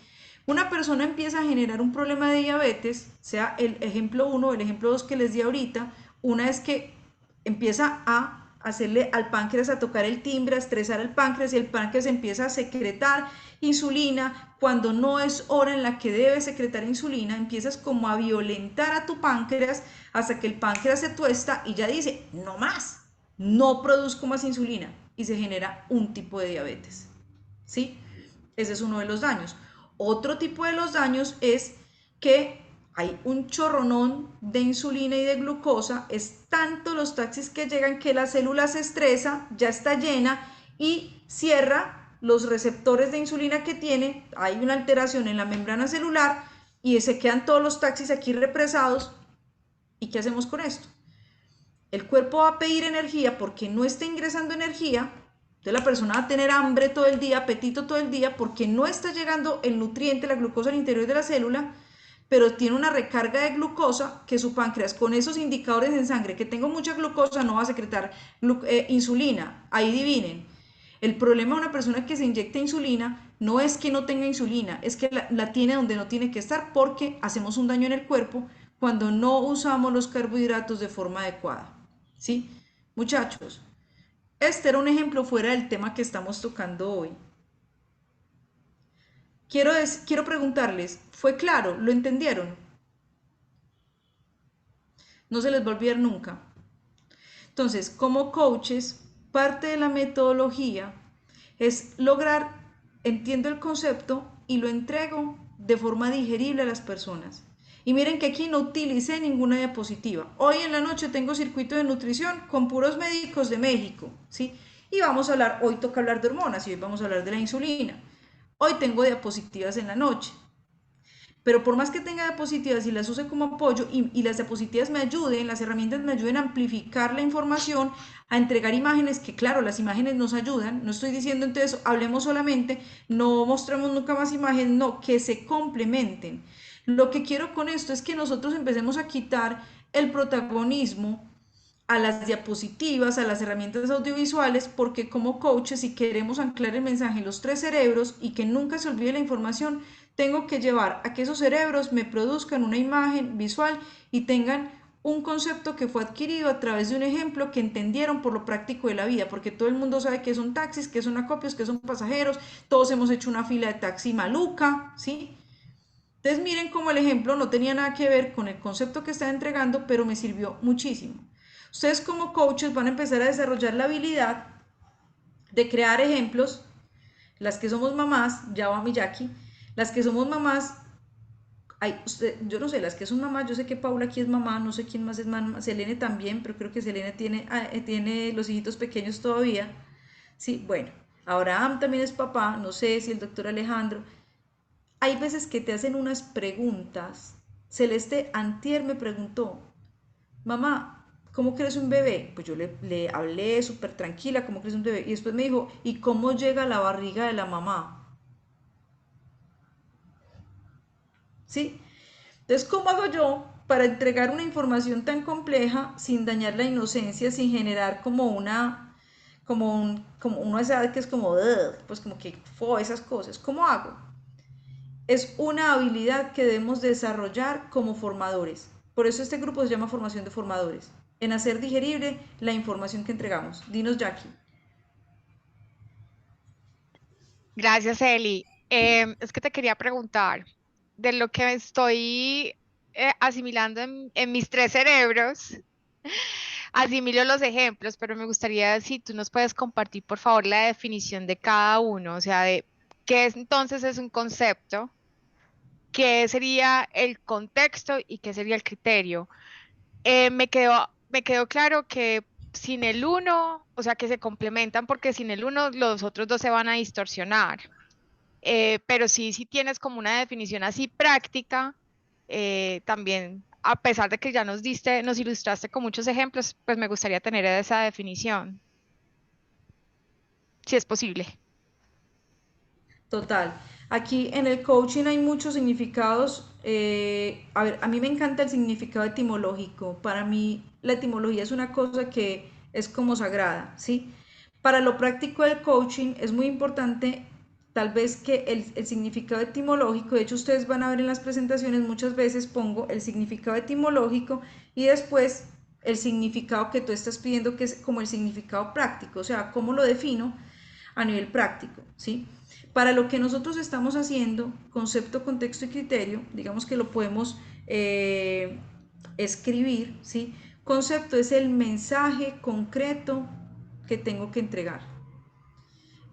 Una persona empieza a generar un problema de diabetes, sea el ejemplo 1 o el ejemplo 2 que les di ahorita, una es que empieza a hacerle al páncreas a tocar el timbre, a estresar al páncreas, y el páncreas empieza a secretar insulina cuando no es hora en la que debe secretar insulina. Empiezas como a violentar a tu páncreas hasta que el páncreas se tuesta y ya dice, no más, no produzco más insulina, y se genera un tipo de diabetes, ¿sí? Ese es uno de los daños. Otro tipo de los daños es que hay un chorronón de insulina y de glucosa, es tanto los taxis que llegan que la célula se estresa, ya está llena y cierra los receptores de insulina que tiene, hay una alteración en la membrana celular y se quedan todos los taxis aquí represados. ¿Y qué hacemos con esto? El cuerpo va a pedir energía porque no está ingresando energía. Entonces la persona va a tener hambre todo el día, apetito todo el día, porque no está llegando el nutriente, la glucosa al interior de la célula, pero tiene una recarga de glucosa que su páncreas, con esos indicadores en sangre, que tengo mucha glucosa, no va a secretar insulina. Ahí adivinen. El problema de una persona que se inyecta insulina no es que no tenga insulina, es que la tiene donde no tiene que estar, porque hacemos un daño en el cuerpo cuando no usamos los carbohidratos de forma adecuada. ¿Sí? Muchachos, este era un ejemplo fuera del tema que estamos tocando hoy. Quiero preguntarles, ¿fue claro? ¿Lo entendieron? No se les va a olvidar nunca. Entonces, como coaches, parte de la metodología es lograr, entiendo el concepto y lo entrego de forma digerible a las personas. Y miren que aquí no utilicé ninguna diapositiva. Hoy en la noche tengo circuito de nutrición con puros médicos de México, ¿sí? Y vamos a hablar, hoy toca hablar de hormonas y hoy vamos a hablar de la insulina. Hoy tengo diapositivas en la noche. Pero por más que tenga diapositivas y las use como apoyo y las diapositivas me ayuden, las herramientas me ayuden a amplificar la información, a entregar imágenes, que claro, las imágenes nos ayudan, no estoy diciendo entonces hablemos solamente, no mostremos nunca más imágenes, no, que se complementen. Lo que quiero con esto es que nosotros empecemos a quitar el protagonismo a las diapositivas, a las herramientas audiovisuales, porque como coaches, si queremos anclar el mensaje en los tres cerebros y que nunca se olvide la información, tengo que llevar a que esos cerebros me produzcan una imagen visual y tengan un concepto que fue adquirido a través de un ejemplo que entendieron por lo práctico de la vida, porque todo el mundo sabe que son taxis, que son acopios, que son pasajeros, todos hemos hecho una fila de taxi maluca, ¿sí? Entonces miren cómo el ejemplo no tenía nada que ver con el concepto que estaba entregando, pero me sirvió muchísimo. Ustedes como coaches van a empezar a desarrollar la habilidad de crear ejemplos. Las que somos mamás, ya va mi Jackie, las que somos mamás, yo no sé, las que son mamás, yo sé que Paula aquí es mamá, no sé quién más es mamá, Selene también, pero creo que Selene tiene los hijitos pequeños todavía. Sí, bueno, Abraham también es papá, no sé si el doctor Alejandro. Hay veces que te hacen unas preguntas. Celeste antier me preguntó, mamá, ¿cómo crece un bebé? Pues yo le hablé súper tranquila, ¿cómo crece un bebé? Y después me dijo, ¿y cómo llega a la barriga de la mamá? ¿Sí? Entonces, ¿cómo hago yo para entregar una información tan compleja sin dañar la inocencia, sin generar como como una edad que es como, pues como que esas cosas? ¿Cómo hago? Es una habilidad que debemos desarrollar como formadores. Por eso este grupo se llama Formación de Formadores, en hacer digerible la información que entregamos. Dinos, Jackie. Gracias, Eli. Es que te quería preguntar, de lo que estoy asimilando en mis tres cerebros, asimilo los ejemplos, pero me gustaría si tú nos puedes compartir, por favor, la definición de cada uno, o sea, de qué es, entonces es un concepto, qué sería el contexto y qué sería el criterio. Me quedó claro que sin el uno, o sea, que se complementan porque sin el uno los otros dos se van a distorsionar. Pero sí, si tienes como una definición así práctica, también, a pesar de que ya nos ilustraste con muchos ejemplos, pues me gustaría tener esa definición, si es posible. Total. Aquí en el coaching hay muchos significados. A ver, a mí me encanta el significado etimológico. Para mí la etimología es una cosa que es como sagrada, ¿sí? Para lo práctico del coaching es muy importante tal vez que el significado etimológico, de hecho ustedes van a ver en las presentaciones muchas veces pongo el significado etimológico y después el significado que tú estás pidiendo, que es como el significado práctico, o sea, cómo lo defino a nivel práctico, ¿sí? Para lo que nosotros estamos haciendo, concepto, contexto y criterio, digamos que lo podemos escribir, ¿sí? Concepto es el mensaje concreto que tengo que entregar.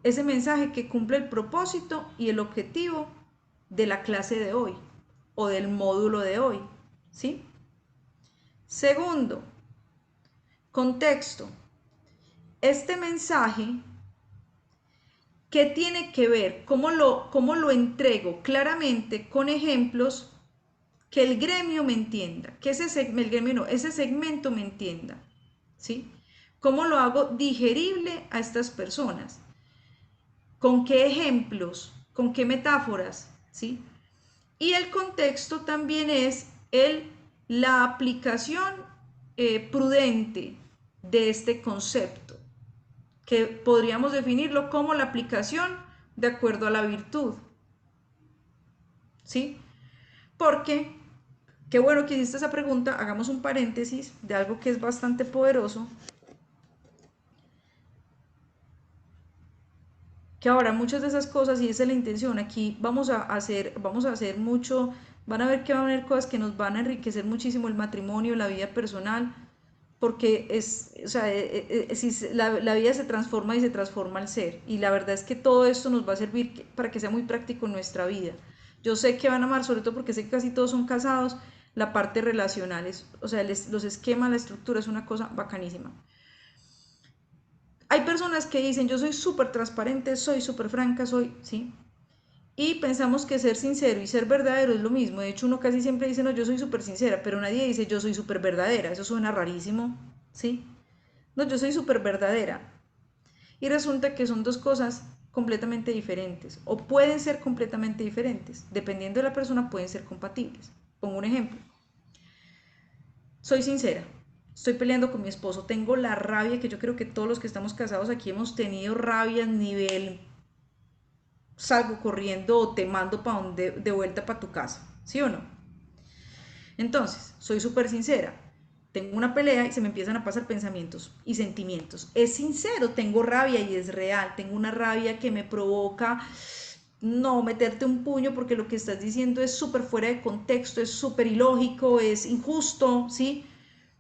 Ese mensaje que cumple el propósito y el objetivo de la clase de hoy o del módulo de hoy, ¿sí? Segundo, contexto. Este mensaje, ¿qué tiene que ver? ¿Cómo lo entrego claramente con ejemplos que el gremio me entienda? Que ese segmento me entienda, ¿sí? ¿Cómo lo hago digerible a estas personas? ¿Con qué ejemplos? ¿Con qué metáforas? ¿Sí? Y el contexto también es la aplicación prudente de este concepto, que podríamos definirlo como la aplicación de acuerdo a la virtud. ¿Sí? Porque, qué bueno que hiciste esa pregunta, hagamos un paréntesis de algo que es bastante poderoso, que ahora muchas de esas cosas, y esa es la intención, aquí vamos a hacer mucho, van a ver que van a haber cosas que nos van a enriquecer muchísimo el matrimonio, la vida personal, porque o sea, la vida se transforma y se transforma al ser, y la verdad es que todo esto nos va a servir para que sea muy práctico en nuestra vida. Yo sé que van a amar, sobre todo porque sé que casi todos son casados, la parte relacional, o sea, los esquemas, la estructura es una cosa bacanísima. Hay personas que dicen, yo soy súper transparente, soy súper franca, ¿sí? Y pensamos que ser sincero y ser verdadero es lo mismo. De hecho, uno casi siempre dice, no, yo soy súper sincera, pero nadie dice, yo soy súper verdadera. Eso suena rarísimo, ¿sí? No, yo soy súper verdadera. Y resulta que son dos cosas completamente diferentes, o pueden ser completamente diferentes. Dependiendo de la persona, pueden ser compatibles. Pongo un ejemplo. Soy sincera. Estoy peleando con mi esposo, tengo la rabia que yo creo que todos los que estamos casados aquí hemos tenido rabia a nivel salgo corriendo o te mando de vuelta para tu casa, ¿sí o no? Entonces, soy súper sincera, tengo una pelea y se me empiezan a pasar pensamientos y sentimientos. Es sincero, tengo rabia y es real, tengo una rabia que me provoca no meterte un puño porque lo que estás diciendo es súper fuera de contexto, es súper ilógico, es injusto, ¿sí?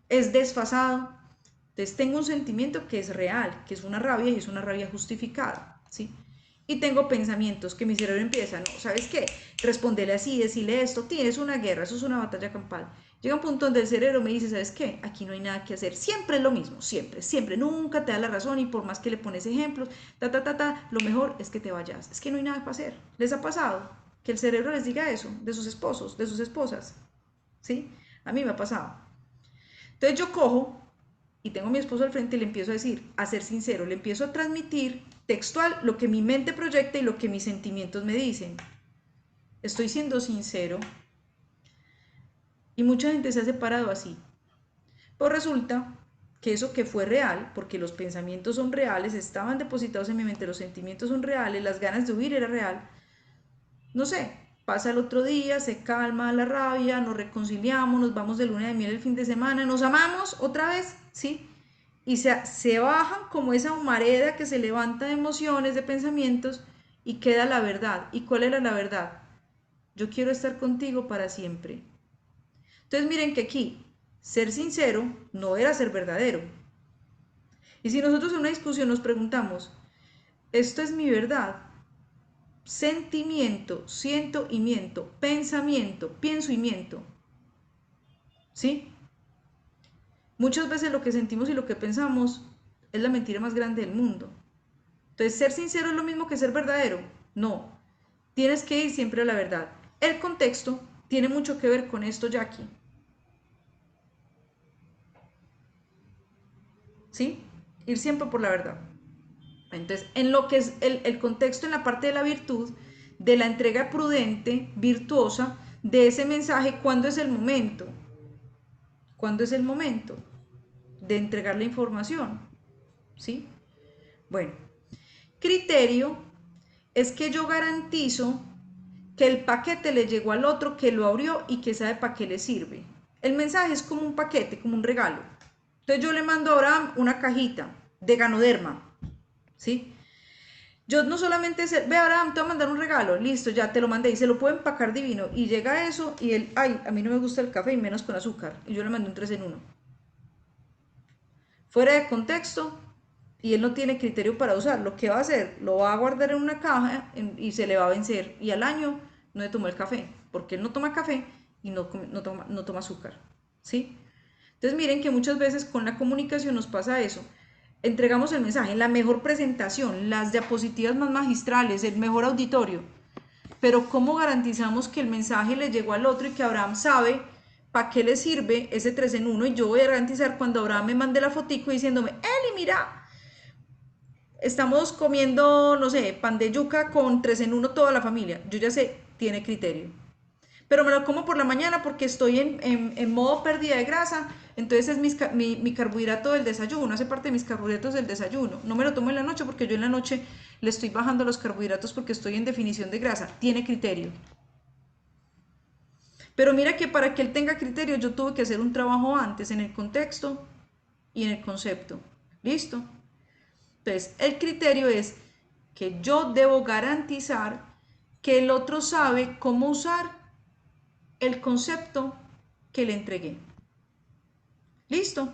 Es desfasado. Entonces tengo un sentimiento que es real, que es una rabia y es una rabia justificada, ¿sí? Y tengo pensamientos que mi cerebro empieza, no, ¿sabes qué? Respondele así, decirle esto, tienes una guerra, eso es una batalla campal. Llega un punto donde el cerebro me dice, ¿sabes qué? Aquí no hay nada que hacer, siempre es lo mismo, siempre, siempre, nunca te da la razón y por más que le pones ejemplos, lo mejor es que te vayas, es que no hay nada para hacer. ¿Les ha pasado que el cerebro les diga eso de sus esposos, de sus esposas? ¿Sí? A mí me ha pasado. Entonces yo cojo y tengo a mi esposo al frente y le empiezo a decir, a ser sincero, le empiezo a transmitir textual lo que mi mente proyecta y lo que mis sentimientos me dicen. Estoy siendo sincero y mucha gente se ha separado así. Pues resulta que eso que fue real, porque los pensamientos son reales, estaban depositados en mi mente, los sentimientos son reales, las ganas de huir era real. No sé, pasa el otro día, se calma la rabia, nos reconciliamos, nos vamos de luna de miel el fin de semana, nos amamos otra vez, ¿sí? Y se bajan como esa humareda que se levanta de emociones, de pensamientos y queda la verdad. ¿Y cuál era la verdad? Yo quiero estar contigo para siempre. Entonces miren que aquí ser sincero no era ser verdadero. Y si nosotros en una discusión nos preguntamos, ¿esto es mi verdad? Sentimiento, siento y miento, pensamiento, pienso y miento. ¿Sí? Muchas veces lo que sentimos y lo que pensamos es la mentira más grande del mundo. Entonces, ser sincero es lo mismo que ser verdadero. No, tienes que ir siempre a la verdad. El contexto tiene mucho que ver con esto, Jackie. ¿Sí? Ir siempre por la verdad. Entonces, en lo que es el contexto, en la parte de la virtud, de la entrega prudente, virtuosa, de ese mensaje, ¿cuándo es el momento? ¿Cuándo es el momento de entregar la información? ¿Sí? Bueno, criterio es que yo garantizo que el paquete le llegó al otro, que lo abrió y que sabe para qué le sirve. El mensaje es como un paquete, como un regalo, Entonces yo le mando a Abraham una cajita de Ganoderma, ¿sí? Yo no solamente sé, ve Abraham, te voy a mandar un regalo, listo, ya te lo mandé y se lo puedo empacar divino. Y llega eso y él, ay, a mí no me gusta el café y menos con azúcar. Y yo le mandé un 3 en 1. Fuera de contexto y él no tiene criterio para usar. Lo que va a hacer, lo va a guardar en una caja y se le va a vencer. Y al año no le tomó el café, porque él no toma café y no toma azúcar, ¿sí? Entonces miren que muchas veces con la comunicación nos pasa eso. Entregamos el mensaje, la mejor presentación, las diapositivas más magistrales, el mejor auditorio, pero ¿cómo garantizamos que el mensaje le llegó al otro y que Abraham sabe para qué le sirve ese 3 en 1? Y yo voy a garantizar cuando Abraham me mande la fotico diciéndome, Eli, mira, estamos comiendo, no sé, pan de yuca con 3 en 1 toda la familia. Yo ya sé, tiene criterio. Pero me lo como por la mañana porque estoy en modo pérdida de grasa, entonces es mi carbohidrato del desayuno, hace parte de mis carbohidratos del desayuno. No me lo tomo en la noche porque yo en la noche le estoy bajando los carbohidratos porque estoy en definición de grasa. Tiene criterio. Pero mira que para que él tenga criterio yo tuve que hacer un trabajo antes en el contexto y en el concepto. ¿Listo? Entonces, el criterio es que yo debo garantizar que el otro sabe cómo usar el concepto que le entregué. ¿Listo?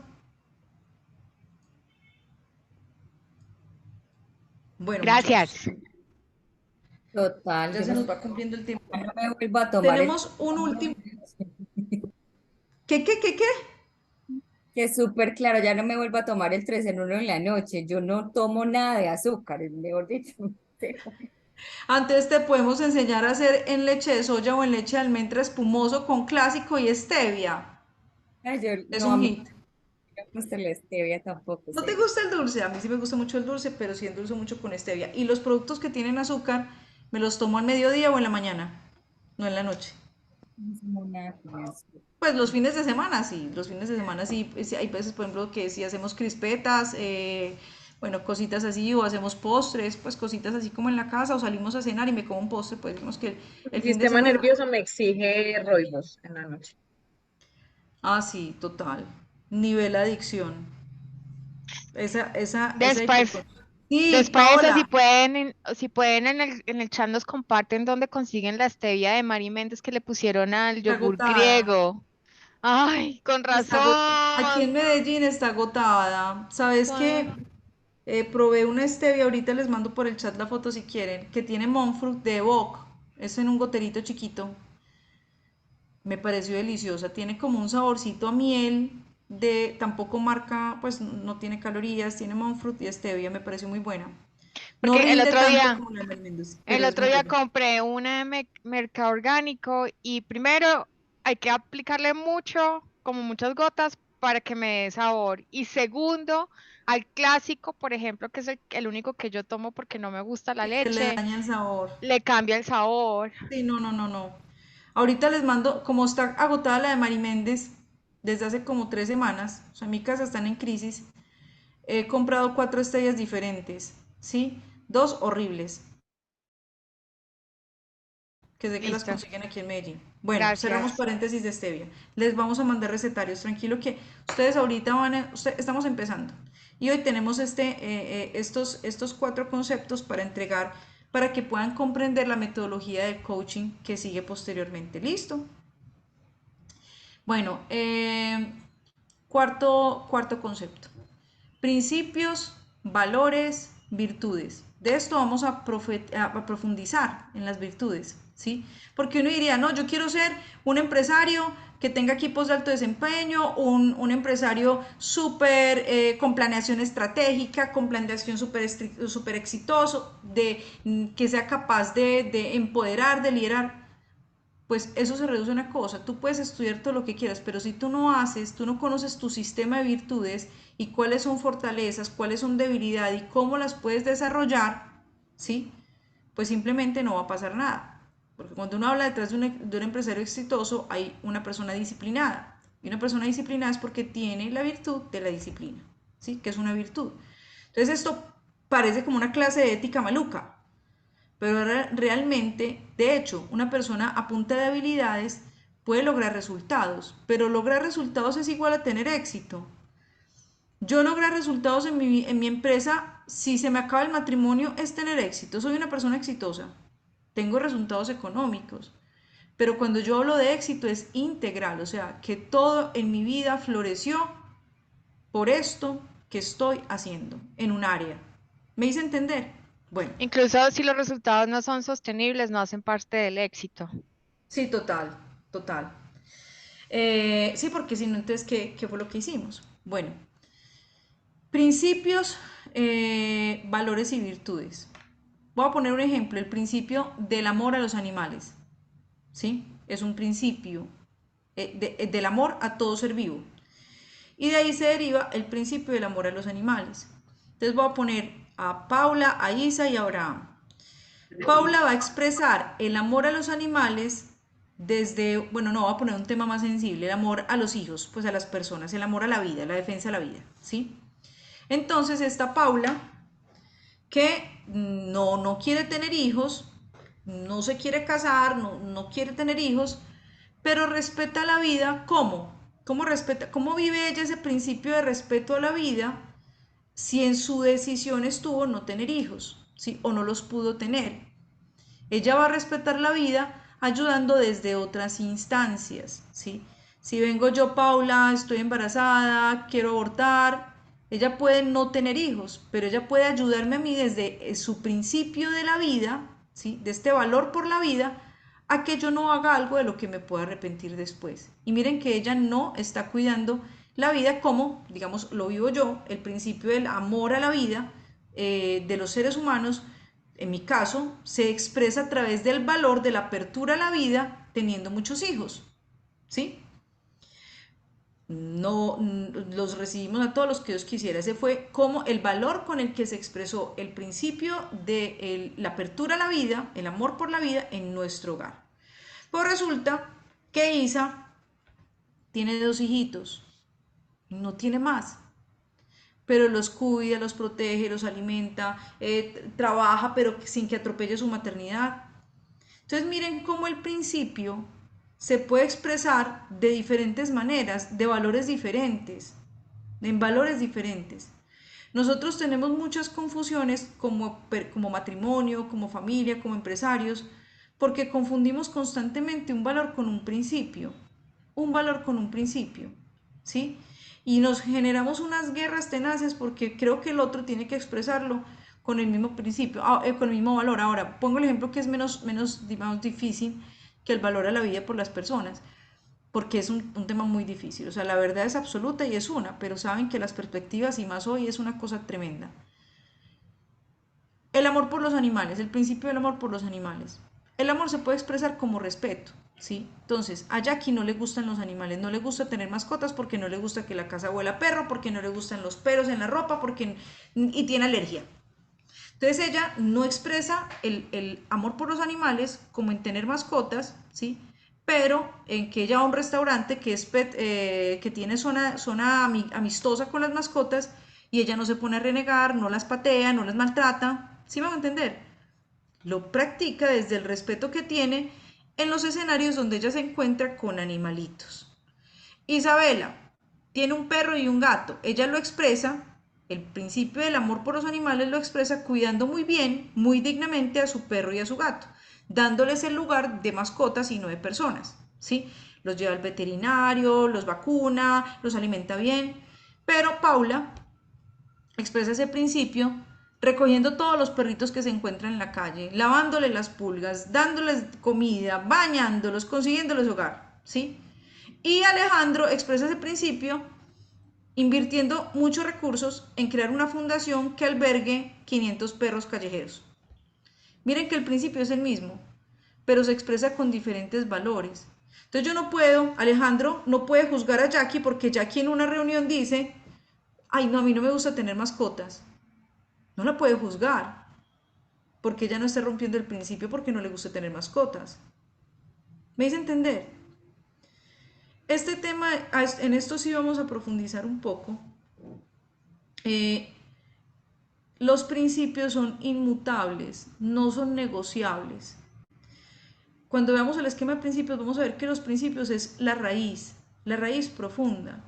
Bueno, muchachos, Gracias. Total, ya yo se no, nos va cumpliendo el tiempo. ya no me vuelvo a tomar el Tenemos un último. ¿Qué? que es súper claro, ya no me vuelvo a tomar el 3 en 1 en la noche. Yo no tomo nada de azúcar, mejor dicho. Antes te podemos enseñar a hacer en leche de soya o en leche de almendra espumoso con clásico y stevia. Ay, yo, Es no, a un mí hit. no me gusta la stevia tampoco, ¿No te cero. gusta el dulce? A mí sí me gusta mucho el dulce, pero sí endulzo mucho con stevia. Y los productos que tienen azúcar me los tomo al mediodía o en la mañana, no en la noche. No como nada con azúcar. Pues los fines de semana sí, los fines de semana sí, sí, hay veces, por ejemplo, que si hacemos crispetas, bueno, cositas así, o hacemos postres, pues cositas así como en la casa, o salimos a cenar y me como un postre, pues digamos que el Mi fin de sistema semana. nervioso me exige roibos en la noche. Ah, sí, total. Nivel adicción. Esa Después, hipercontrol. Sí, después, Paola. si pueden en el chat nos comparten dónde consiguen la stevia de Mari Méndez que le pusieron al Está yogur agotada. griego. Ay, con Aquí en razón. Medellín está agotada. ¿Sabes qué? Con- Probé una stevia, ahorita les mando por el chat la foto si quieren, que tiene monk fruit de Evoque. Es en un goterito chiquito. Me pareció deliciosa. Tiene como un saborcito a miel, de tampoco marca, pues no tiene calorías, tiene monk fruit y stevia. Me pareció muy buena. No Porque rinde tanto como la de Méndez, el pero es otro muy día buena. compré una de mercado orgánico y primero hay que aplicarle mucho, como muchas gotas, para que me dé sabor. Y segundo, al clásico, por ejemplo, que es el único que yo tomo porque no me gusta la Se le leche, daña el sabor. le cambia el sabor. Sí, no. Ahorita les mando, como está agotada la de Mari Méndez desde hace como 3 semanas, o sea, en mi casa están en crisis, he comprado 4 estrellas diferentes, ¿sí? Dos horribles, que sé que las Listo. consiguen aquí en Medellín. Bueno, cerramos Gracias. paréntesis de stevia. Les vamos a mandar recetarios, tranquilo que ustedes ahorita estamos empezando. Y hoy tenemos estos 4 conceptos para entregar, para que puedan comprender la metodología de coaching que sigue posteriormente. ¿Listo? Bueno, cuarto concepto. Principios, valores, virtudes. De esto vamos a profundizar en las virtudes, ¿sí? Porque uno diría, no, yo quiero ser un empresario que tenga equipos de alto desempeño, un empresario súper con planeación estratégica, con planeación súper exitoso, que sea capaz de empoderar, de liderar. Pues eso se reduce a una cosa, tú puedes estudiar todo lo que quieras, pero si tú no haces, tú no conoces tu sistema de virtudes y cuáles son fortalezas, cuáles son debilidad y cómo las puedes desarrollar, ¿sí? Pues simplemente no va a pasar nada. Porque cuando uno habla detrás de un empresario exitoso, hay una persona disciplinada. Y una persona disciplinada es porque tiene la virtud de la disciplina, ¿sí? Que es una virtud. Entonces esto parece como una clase de ética maluca, pero realmente, de hecho, una persona a punta de habilidades puede lograr resultados, pero lograr resultados es igual a tener éxito. Yo lograr resultados en mi empresa, si se me acaba el matrimonio, es tener éxito. Soy una persona exitosa. Tengo resultados económicos. Pero cuando yo hablo de éxito es integral, o sea, que todo en mi vida floreció por esto que estoy haciendo en un área. ¿Me hice entender? Bueno, Incluso si los resultados no son sostenibles, no hacen parte del éxito. sí, total, total. Sí, porque si no, entonces, ¿qué fue lo que hicimos? Bueno, principios, valores y virtudes. Voy a poner un ejemplo, el principio del amor a los animales, ¿sí? Es un principio del amor a todo ser vivo. Y de ahí se deriva el principio del amor a los animales. Entonces voy a poner a Paula, a Isa y a Abraham. Paula va a expresar el amor a los animales desde, bueno, no, voy a poner un tema más sensible, el amor a los hijos, pues a las personas, el amor a la vida, la defensa de la vida, ¿sí? Entonces esta Paula que no quiere tener hijos, no se quiere casar, no quiere tener hijos, pero respeta la vida, ¿cómo? ¿Cómo vive ella ese principio de respeto a la vida si en su decisión estuvo no tener hijos, ¿sí? O no los pudo tener? Ella va a respetar la vida ayudando desde otras instancias, ¿sí? Si vengo yo, Paula, estoy embarazada, quiero abortar, ella puede no tener hijos, pero ella puede ayudarme a mí desde su principio de la vida, ¿sí? De este valor por la vida, a que yo no haga algo de lo que me pueda arrepentir después. Y miren que ella no está cuidando la vida como, digamos, lo vivo yo, el principio del amor a la vida de los seres humanos, en mi caso, se expresa a través del valor de la apertura a la vida teniendo muchos hijos, ¿sí? No los recibimos a todos los que Dios quisiera. Ese fue como el valor con el que se expresó el principio de la apertura a la vida, el amor por la vida en nuestro hogar. Pues resulta que Isa tiene 2 hijitos, no tiene más, pero los cuida, los protege, los alimenta, trabaja, pero sin que atropelle su maternidad. Entonces miren cómo el principio se puede expresar de diferentes maneras, de valores diferentes, en valores diferentes. Nosotros tenemos muchas confusiones como matrimonio, como familia, como empresarios, porque confundimos constantemente un valor con un valor con un principio, ¿sí? Y nos generamos unas guerras tenaces porque creo que el otro tiene que expresarlo con el mismo principio, con el mismo valor. Ahora, pongo el ejemplo que es menos digamos, difícil que el valor a la vida por las personas, porque es un tema muy difícil. O sea, la verdad es absoluta y es una, pero saben que las perspectivas y más hoy es una cosa tremenda. El amor por los animales, el principio del amor por los animales. El amor se puede expresar como respeto, ¿sí? Entonces, a Jackie no le gustan los animales, no le gusta tener mascotas porque no le gusta que la casa huela a perro, porque no le gustan los pelos en la ropa, y tiene alergia. Entonces ella no expresa el amor por los animales como en tener mascotas, ¿sí? Pero en que ella va a un restaurante que tiene zona amistosa con las mascotas y ella no se pone a renegar, no las patea, no las maltrata, ¿sí me van a entender? Lo practica desde el respeto que tiene en los escenarios donde ella se encuentra con animalitos. Isabela tiene un perro y un gato. Ella lo expresa, el principio del amor por los animales lo expresa cuidando muy bien, muy dignamente a su perro y a su gato, dándoles el lugar de mascotas y no de personas, ¿sí? Los lleva al veterinario, los vacuna, los alimenta bien. Pero Paula expresa ese principio recogiendo todos los perritos que se encuentran en la calle, lavándoles las pulgas, dándoles comida, bañándolos, consiguiéndoles hogar, ¿sí? Y Alejandro expresa ese principio invirtiendo muchos recursos en crear una fundación que albergue 500 perros callejeros. Miren que el principio es el mismo, pero se expresa con diferentes valores. Entonces yo no puedo, Alejandro no puede juzgar a Jackie porque Jackie en una reunión dice, ay no, a mí no me gusta tener mascotas. No la puede juzgar porque ella no está rompiendo el principio porque no le gusta tener mascotas. ¿Me hice entender? Este tema, en esto sí vamos a profundizar un poco. Los principios son inmutables, no son negociables. Cuando veamos el esquema de principios, vamos a ver que los principios es la raíz profunda.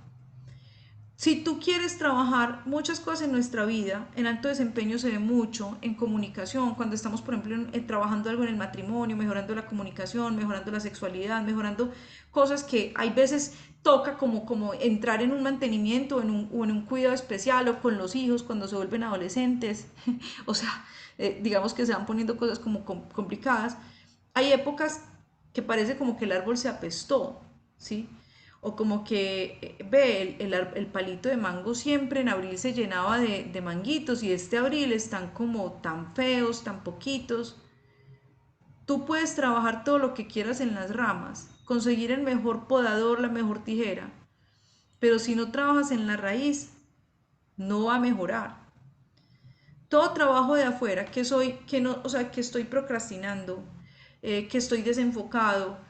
Si tú quieres trabajar muchas cosas en nuestra vida, en alto desempeño se ve mucho, en comunicación, cuando estamos, por ejemplo, trabajando algo en el matrimonio, mejorando la comunicación, mejorando la sexualidad, mejorando cosas que hay veces toca como entrar en un mantenimiento o en un cuidado especial o con los hijos cuando se vuelven adolescentes, o sea, digamos que se van poniendo cosas como complicadas. Hay épocas que parece como que el árbol se apestó, ¿sí? O como que ve el palito de mango siempre en abril se llenaba de manguitos y este abril están como tan feos, tan poquitos. Tú puedes trabajar todo lo que quieras en las ramas, conseguir el mejor podador, la mejor tijera, pero si no trabajas en la raíz, no va a mejorar. Todo trabajo de afuera que soy, que no, o sea, que estoy procrastinando, que estoy desenfocado,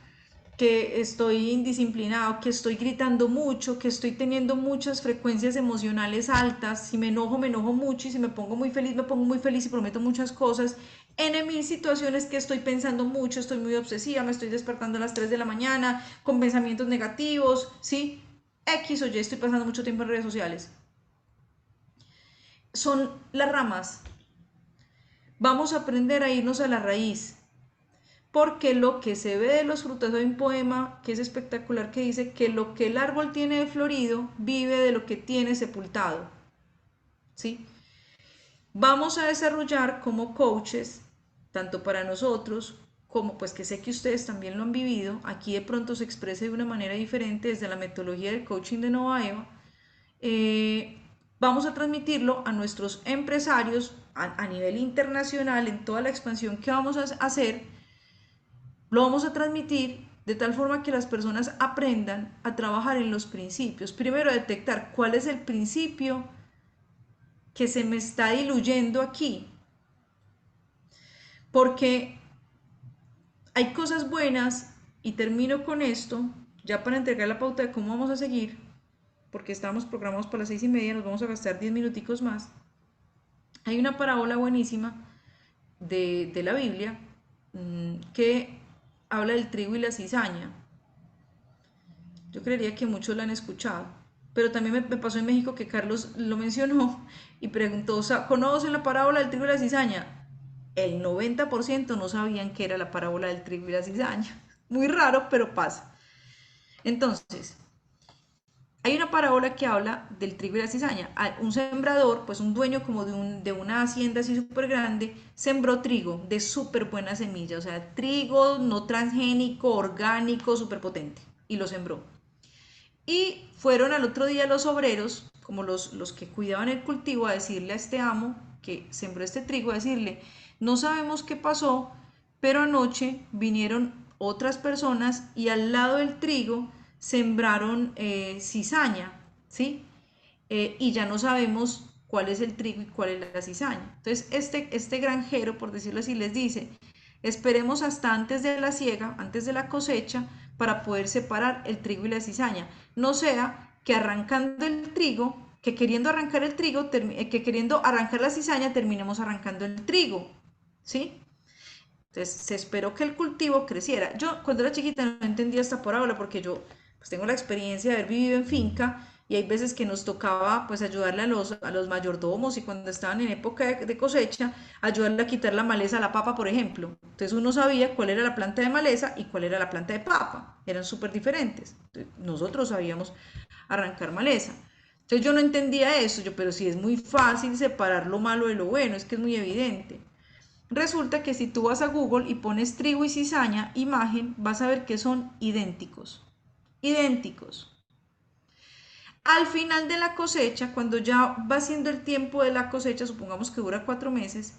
que estoy indisciplinado, que estoy gritando mucho, que estoy teniendo muchas frecuencias emocionales altas, si me enojo mucho y si me pongo muy feliz, me pongo muy feliz y prometo muchas cosas, en mil situaciones que estoy pensando mucho, estoy muy obsesiva, me estoy despertando a las 3 de la mañana con pensamientos negativos, ¿sí? X o Y, estoy pasando mucho tiempo en redes sociales. Son las ramas. Vamos a aprender a irnos a la raíz, porque lo que se ve de los frutos, hay un poema que es espectacular que dice que lo que el árbol tiene de florido vive de lo que tiene sepultado, ¿sí? Vamos a desarrollar como coaches, tanto para nosotros como pues que sé que ustedes también lo han vivido, aquí de pronto se expresa de una manera diferente desde la metodología del coaching de Nova Eva, vamos a transmitirlo a nuestros empresarios a nivel internacional en toda la expansión que vamos a hacer. Lo vamos a transmitir de tal forma que las personas aprendan a trabajar en los principios. Primero, a detectar cuál es el principio que se me está diluyendo aquí. Porque hay cosas buenas, y termino con esto, ya para entregar la pauta de cómo vamos a seguir, porque estamos programados para las 6:30, nos vamos a gastar 10 minuticos más. Hay una parábola buenísima de la Biblia que habla del trigo y la cizaña. Yo creería que muchos la han escuchado, pero también me pasó en México que Carlos lo mencionó y preguntó, ¿conocen la parábola del trigo y la cizaña? El 90% no sabían qué era la parábola del trigo y la cizaña. Muy raro, pero pasa. Entonces, hay una parábola que habla del trigo y la cizaña. Un sembrador, pues un dueño como de una hacienda así súper grande, sembró trigo de súper buena semilla, o sea, trigo no transgénico, orgánico, súper potente, y lo sembró. Y fueron al otro día los obreros, como los que cuidaban el cultivo, a decirle a este amo que sembró este trigo, a decirle, no sabemos qué pasó, pero anoche vinieron otras personas y al lado del trigo sembraron cizaña, ¿sí? Y ya no sabemos cuál es el trigo y cuál es la cizaña. Entonces, este granjero, por decirlo así, les dice, esperemos hasta antes de la siega, antes de la cosecha, para poder separar el trigo y la cizaña. No sea que arrancando el trigo, que queriendo arrancar el trigo, que queriendo arrancar la cizaña, terminemos arrancando el trigo, ¿sí? Entonces se esperó que el cultivo creciera. Yo cuando era chiquita no entendía esta parábola porque yo pues tengo la experiencia de haber vivido en finca y hay veces que nos tocaba pues ayudarle a los mayordomos y cuando estaban en época de cosecha, ayudarle a quitar la maleza a la papa, por ejemplo. Entonces uno sabía cuál era la planta de maleza y cuál era la planta de papa. Eran súper diferentes. Entonces, nosotros sabíamos arrancar maleza. Entonces yo no entendía eso, pero sí es muy fácil separar lo malo de lo bueno, es que es muy evidente. Resulta que si tú vas a Google y pones trigo y cizaña, imagen, vas a ver que son idénticos. Idénticos. Al final de la cosecha, cuando ya va siendo el tiempo de la cosecha, supongamos que dura 4 meses,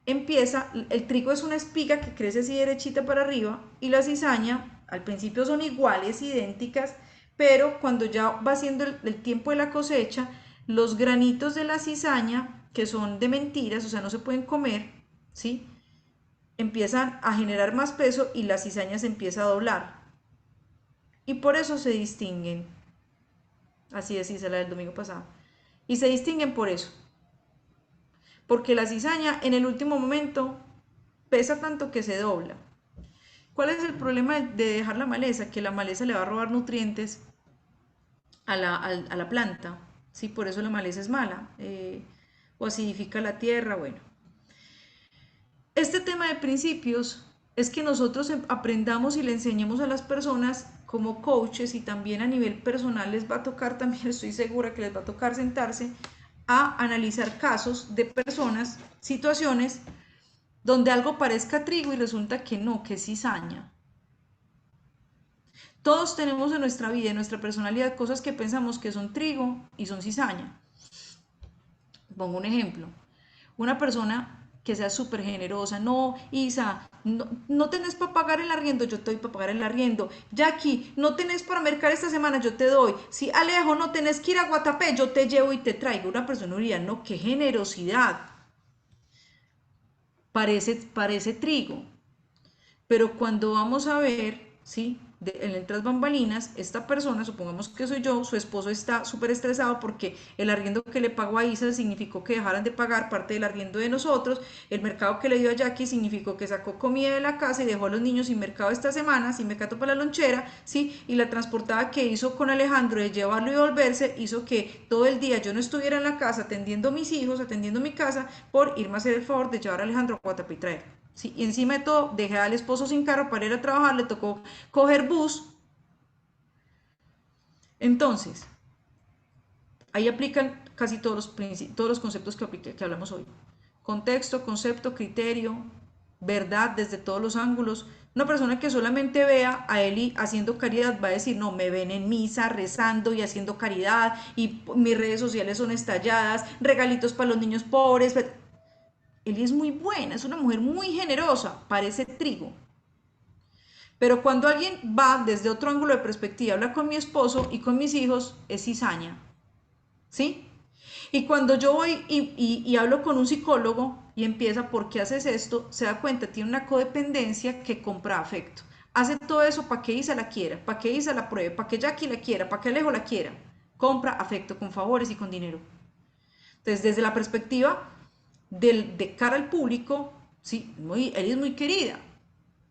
empieza, el trigo es una espiga que crece así derechita para arriba y la cizaña al principio son iguales, idénticas, pero cuando ya va siendo el tiempo de la cosecha, los granitos de la cizaña, que son de mentiras, o sea, no se pueden comer, ¿sí? Empiezan a generar más peso y la cizaña se empieza a doblar. Y por eso se distinguen. Así es, hice la del domingo pasado. Y se distinguen por eso. Porque la cizaña en el último momento pesa tanto que se dobla. ¿Cuál es el problema de dejar la maleza? Que la maleza le va a robar nutrientes a la planta. ¿sí? Por eso la maleza es mala, o acidifica la tierra, bueno. Este tema de principios es que nosotros aprendamos y le enseñemos a las personas como coaches, y también a nivel personal les va a tocar también, estoy segura que les va a tocar sentarse a analizar casos de personas, situaciones donde algo parezca trigo y resulta que no, que es cizaña. Todos tenemos en nuestra vida, en nuestra personalidad, cosas que pensamos que son trigo y son cizaña. Pongo un ejemplo. Una persona que sea súper generosa, no, Isa, no tenés para pagar el arriendo, yo te doy para pagar el arriendo. Jackie, no tenés para mercar esta semana, yo te doy. Si Alejo, no tenés que ir a Guatapé, yo te llevo y te traigo. Una persona diría, no, qué generosidad. Parece trigo. Pero cuando vamos a ver, ¿sí? En el tras bambalinas, esta persona, supongamos que soy yo, su esposo está súper estresado porque el arriendo que le pagó a Isa significó que dejaran de pagar parte del arriendo de nosotros, el mercado que le dio a Jackie significó que sacó comida de la casa y dejó a los niños sin mercado esta semana, sin mercado para la lonchera, ¿sí? Y la transportada que hizo con Alejandro de llevarlo y volverse hizo que todo el día yo no estuviera en la casa atendiendo a mis hijos, atendiendo mi casa, por irme a hacer el favor de llevar a Alejandro a Guatapé y traer. Sí, y encima de todo, dejé al esposo sin carro para ir a trabajar, le tocó coger bus. Entonces, ahí aplican casi todos los conceptos que hablamos hoy. Contexto, concepto, criterio, verdad desde todos los ángulos. Una persona que solamente vea a Eli haciendo caridad va a decir, no, me ven en misa rezando y haciendo caridad y mis redes sociales son estalladas, regalitos para los niños pobres. Eli es muy buena, es una mujer muy generosa, parece trigo. Pero cuando alguien va desde otro ángulo de perspectiva, habla con mi esposo y con mis hijos, es cizaña. ¿Sí? Y cuando yo voy y hablo con un psicólogo y empieza, ¿por qué haces esto? Se da cuenta, tiene una codependencia que compra afecto. Hace todo eso para que Isa la quiera, para que Isa la pruebe, para que Jackie la quiera, para que Alejo la quiera. Compra afecto con favores y con dinero. Entonces, desde la perspectiva de cara al público, sí, ella es muy querida,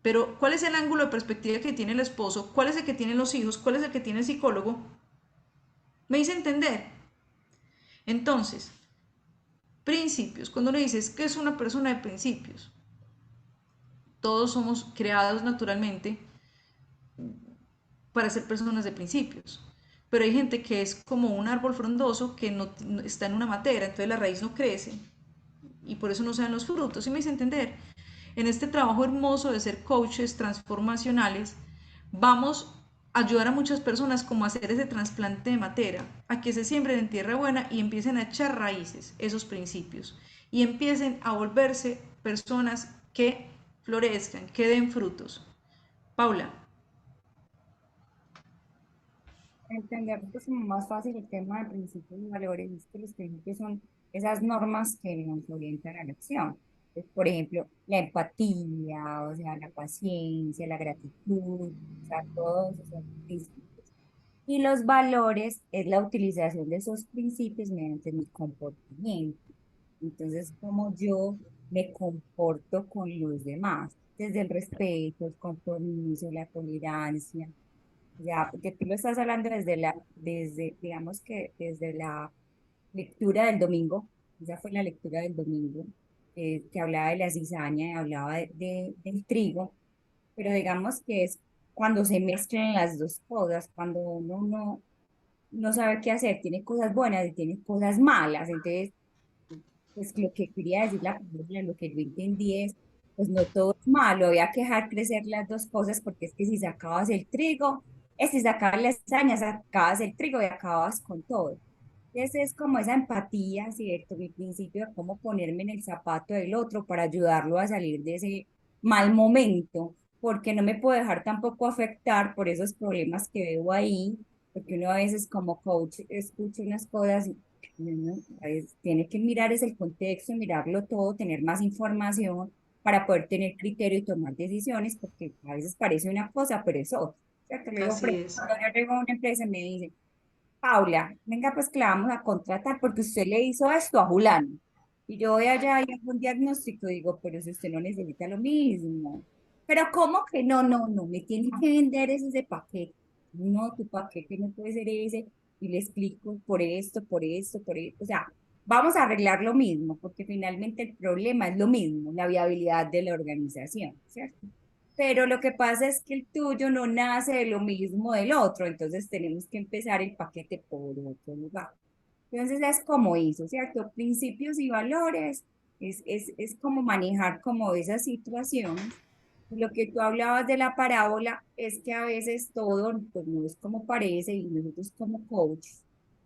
pero ¿cuál es el ángulo de perspectiva que tiene el esposo? ¿Cuál es el que tienen los hijos? ¿Cuál es el que tiene el psicólogo? ¿Me hice entender? Entonces, principios. Cuando le dices que es una persona de principios, todos somos creados naturalmente para ser personas de principios. Pero hay gente que es como un árbol frondoso que no está en una matera, entonces la raíz no crece y por eso no se dan los frutos. ¿Sí me hice entender? En este trabajo hermoso de ser coaches transformacionales, vamos a ayudar a muchas personas como a hacer ese trasplante de materia, a que se siembren en tierra buena y empiecen a echar raíces, esos principios, y empiecen a volverse personas que florezcan, que den frutos. Paula. Entender que es como más fácil el tema de principios y valores, es que los principios son esas normas que nos orientan a la acción. Entonces, por ejemplo, la empatía, o sea, la paciencia, la gratitud, o sea, todos esos principios. Y los valores es la utilización de esos principios mediante mi comportamiento. Entonces, como yo me comporto con los demás, desde el respeto, el compromiso, la tolerancia. Ya, porque tú lo estás hablando digamos que desde la lectura del domingo, esa fue la lectura del domingo, que hablaba de la cizaña y hablaba del trigo, pero digamos que es cuando se mezclan las dos cosas, cuando uno no sabe qué hacer, tiene cosas buenas y tiene cosas malas, entonces, pues lo que quería decir la película, lo que yo entendí es, pues no todo es malo, había que dejar crecer las dos cosas, porque es que si sacabas el trigo, si sacabas la cizaña, sacabas el trigo y acababas con todo. Esa es como esa empatía, ¿cierto? Mi principio de cómo ponerme en el zapato del otro para ayudarlo a salir de ese mal momento, porque no me puedo dejar tampoco afectar por esos problemas que veo ahí, porque uno a veces como coach escucha unas cosas y uno a veces tiene que mirar ese el contexto, mirarlo todo, tener más información para poder tener criterio y tomar decisiones, porque a veces parece una cosa, pero es otra. O sea, que luego, por Así ejemplo, es. cuando yo llego a una empresa y me dicen, Paula, venga, pues que la vamos a contratar porque usted le hizo esto a Julano. Y yo voy allá y hago un diagnóstico y digo, pero si usted no necesita lo mismo. Pero ¿cómo que no? Me tiene que vender ese paquete. No, tu paquete no puede ser ese. y le explico por esto, o sea, vamos a arreglar lo mismo, porque finalmente el problema es lo mismo, la viabilidad de la organización, ¿cierto? Pero lo que pasa es que el tuyo no nace de lo mismo del otro, entonces tenemos que empezar el paquete por otro lugar. Entonces es como eso, ¿cierto? Principios y valores, es como manejar como esas situaciones. Lo que tú hablabas de la parábola es que a veces todo pues, no es como parece y nosotros como coach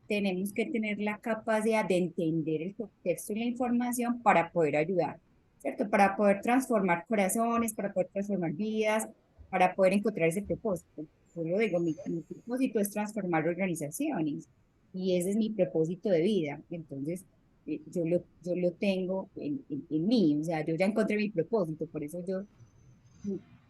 tenemos que tener la capacidad de entender el contexto y la información para poder ayudar, ¿cierto? Para poder transformar corazones, para poder transformar vidas, para poder encontrar ese propósito. Yo lo digo, mi propósito es transformar organizaciones y ese es mi propósito de vida. Entonces, yo lo tengo en mí, o sea, yo ya encontré mi propósito, por eso yo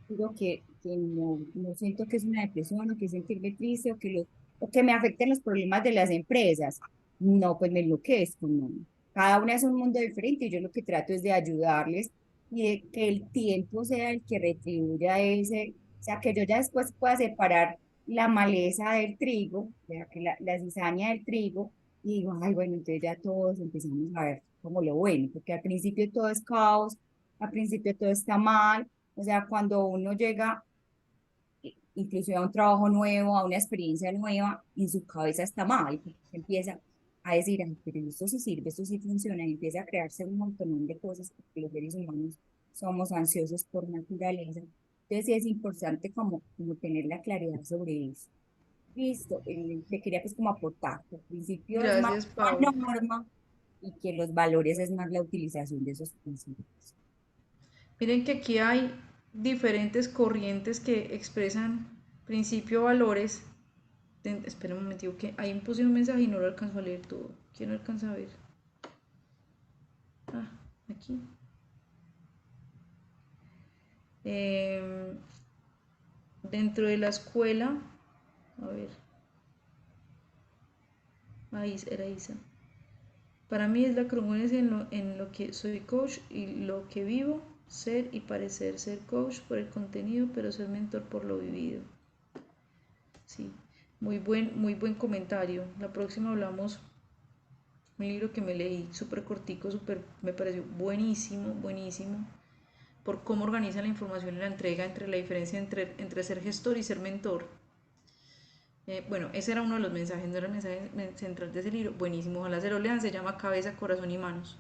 digo que no siento que es una depresión o que sentirme triste o que me afecten los problemas de las empresas. No, pues me enloquezco, no. Cada una es un mundo diferente y yo lo que trato es de ayudarles y de que el tiempo sea el que retribuya ese, o sea, que yo ya después pueda separar la maleza del trigo, o sea, que la cizaña del trigo, y digo, ay, bueno, entonces ya todos empezamos a ver como lo bueno, porque al principio todo es caos, al principio todo está mal, o sea, cuando uno llega inclusive a un trabajo nuevo, a una experiencia nueva, en su cabeza está mal, porque empieza a decir, ay, pero esto sí sirve, esto sí funciona, y empieza a crearse un montón de cosas, porque los seres humanos somos ansiosos por naturaleza. Entonces sí es importante como tener la claridad sobre eso. Listo, te quería pues como aportar, que el principio es más Gracias, la Paula. norma y que los valores es más la utilización de esos principios. Miren que aquí hay diferentes corrientes que expresan principio valores. Espera un momentico que ahí puse un mensaje y no lo alcanzo a leer todo. ¿Quién lo alcanza a ver? Ah, aquí. Em, Dentro de la escuela, a ver, ahí era Isa. Para mí es la congruencia en lo que soy coach y lo que vivo, ser y parecer ser coach por el contenido, pero ser mentor por lo vivido. Sí, muy buen comentario. La próxima hablamos un libro que me leí súper cortico, me pareció buenísimo, buenísimo, por cómo organiza la información y la entrega, entre la diferencia entre ser gestor y ser mentor. Bueno, ese era uno de los mensajes, no era el mensaje central de ese libro, buenísimo, ojalá se lo lean, se llama Cabeza, Corazón y Manos.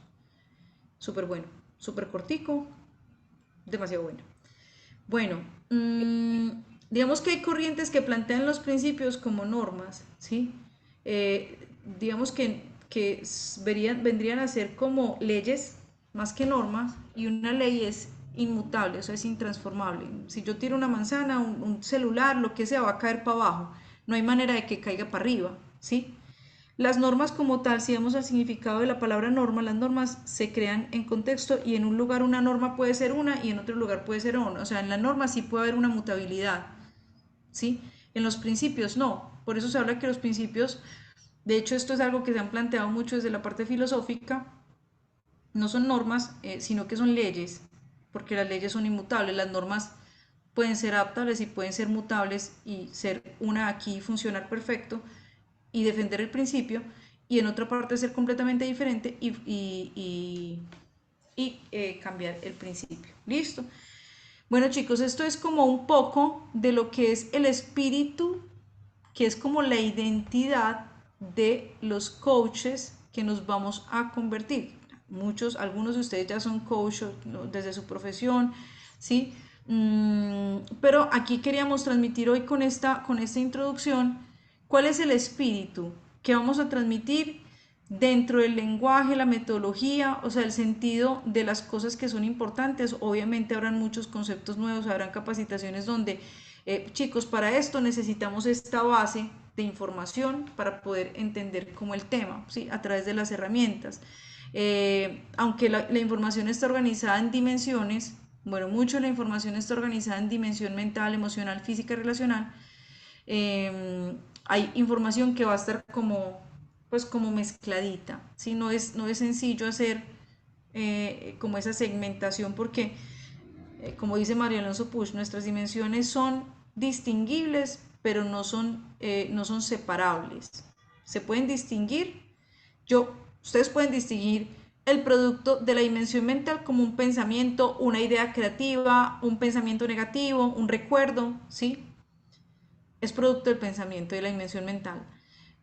Súper bueno, súper cortico, demasiado bueno. Bueno, digamos que hay corrientes que plantean los principios como normas, ¿sí? Digamos que vendrían a ser como leyes más que normas, y una ley es inmutable, o sea, es intransformable. Si yo tiro una manzana, un celular, lo que sea, va a caer para abajo. No hay manera de que caiga para arriba, ¿sí? Las normas como tal, si vemos el significado de la palabra norma, las normas se crean en contexto y en un lugar una norma puede ser una y en otro lugar puede ser otra. O sea, en la norma sí puede haber una mutabilidad, ¿sí? En los principios no. Por eso se habla que los principios, de hecho esto es algo que se han planteado mucho desde la parte filosófica, no son normas, sino que son leyes, porque las leyes son inmutables, las normas pueden ser adaptables y pueden ser mutables y ser una aquí funcionar perfecto y defender el principio, y en otra parte ser completamente diferente y cambiar el principio. ¿Listo? Bueno chicos, esto es como un poco de lo que es el espíritu, que es como la identidad de los coaches que nos vamos a convertir. Algunos de ustedes ya son coaches, ¿no?, desde su profesión, ¿sí? Pero aquí queríamos transmitir hoy con esta introducción cuál es el espíritu que vamos a transmitir dentro del lenguaje, la metodología, o sea, el sentido de las cosas que son importantes. Obviamente habrán muchos conceptos nuevos, habrán capacitaciones donde, chicos, para esto necesitamos esta base de información para poder entender como el tema, ¿sí?, a través de las herramientas. Aunque la información está organizada en dimensiones, bueno, mucho de la información está organizada en dimensión mental, emocional, física y relacional. Hay información que va a estar como mezcladita, ¿sí? No es sencillo hacer como esa segmentación porque, como dice Mario Alonso Puig, nuestras dimensiones son distinguibles, pero no son separables, se pueden distinguir, ustedes pueden distinguir el producto de la dimensión mental como un pensamiento, una idea creativa, un pensamiento negativo, un recuerdo, ¿sí? Es producto del pensamiento de la dimensión mental.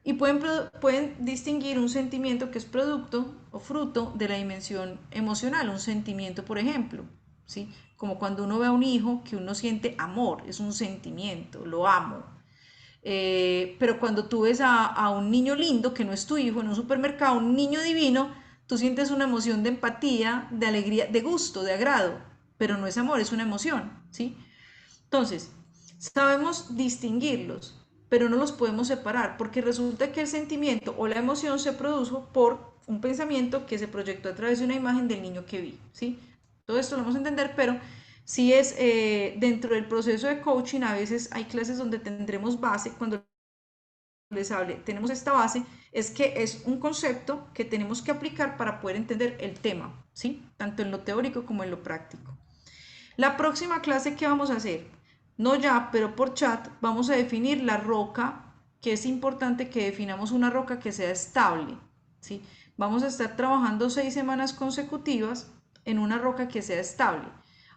Y pueden distinguir un sentimiento que es producto o fruto de la dimensión emocional, un sentimiento, por ejemplo, ¿sí? Como cuando uno ve a un hijo que uno siente amor, es un sentimiento, lo amo. Pero cuando tú ves a un niño lindo, que no es tu hijo, en un supermercado, un niño divino, tú sientes una emoción de empatía, de alegría, de gusto, de agrado, pero no es amor, es una emoción, ¿sí? Entonces, sabemos distinguirlos, pero no los podemos separar, porque resulta que el sentimiento o la emoción se produjo por un pensamiento que se proyectó a través de una imagen del niño que vi, ¿sí? Todo esto lo vamos a entender, pero si es dentro del proceso de coaching, a veces hay clases donde tendremos base, cuando les hable, tenemos esta base, es que es un concepto que tenemos que aplicar para poder entender el tema, ¿sí? Tanto en lo teórico como en lo práctico. La próxima clase que vamos a hacer, no ya, pero por chat, vamos a definir la roca, que es importante que definamos una roca que sea estable, ¿sí? Vamos a estar trabajando 6 semanas consecutivas en una roca que sea estable.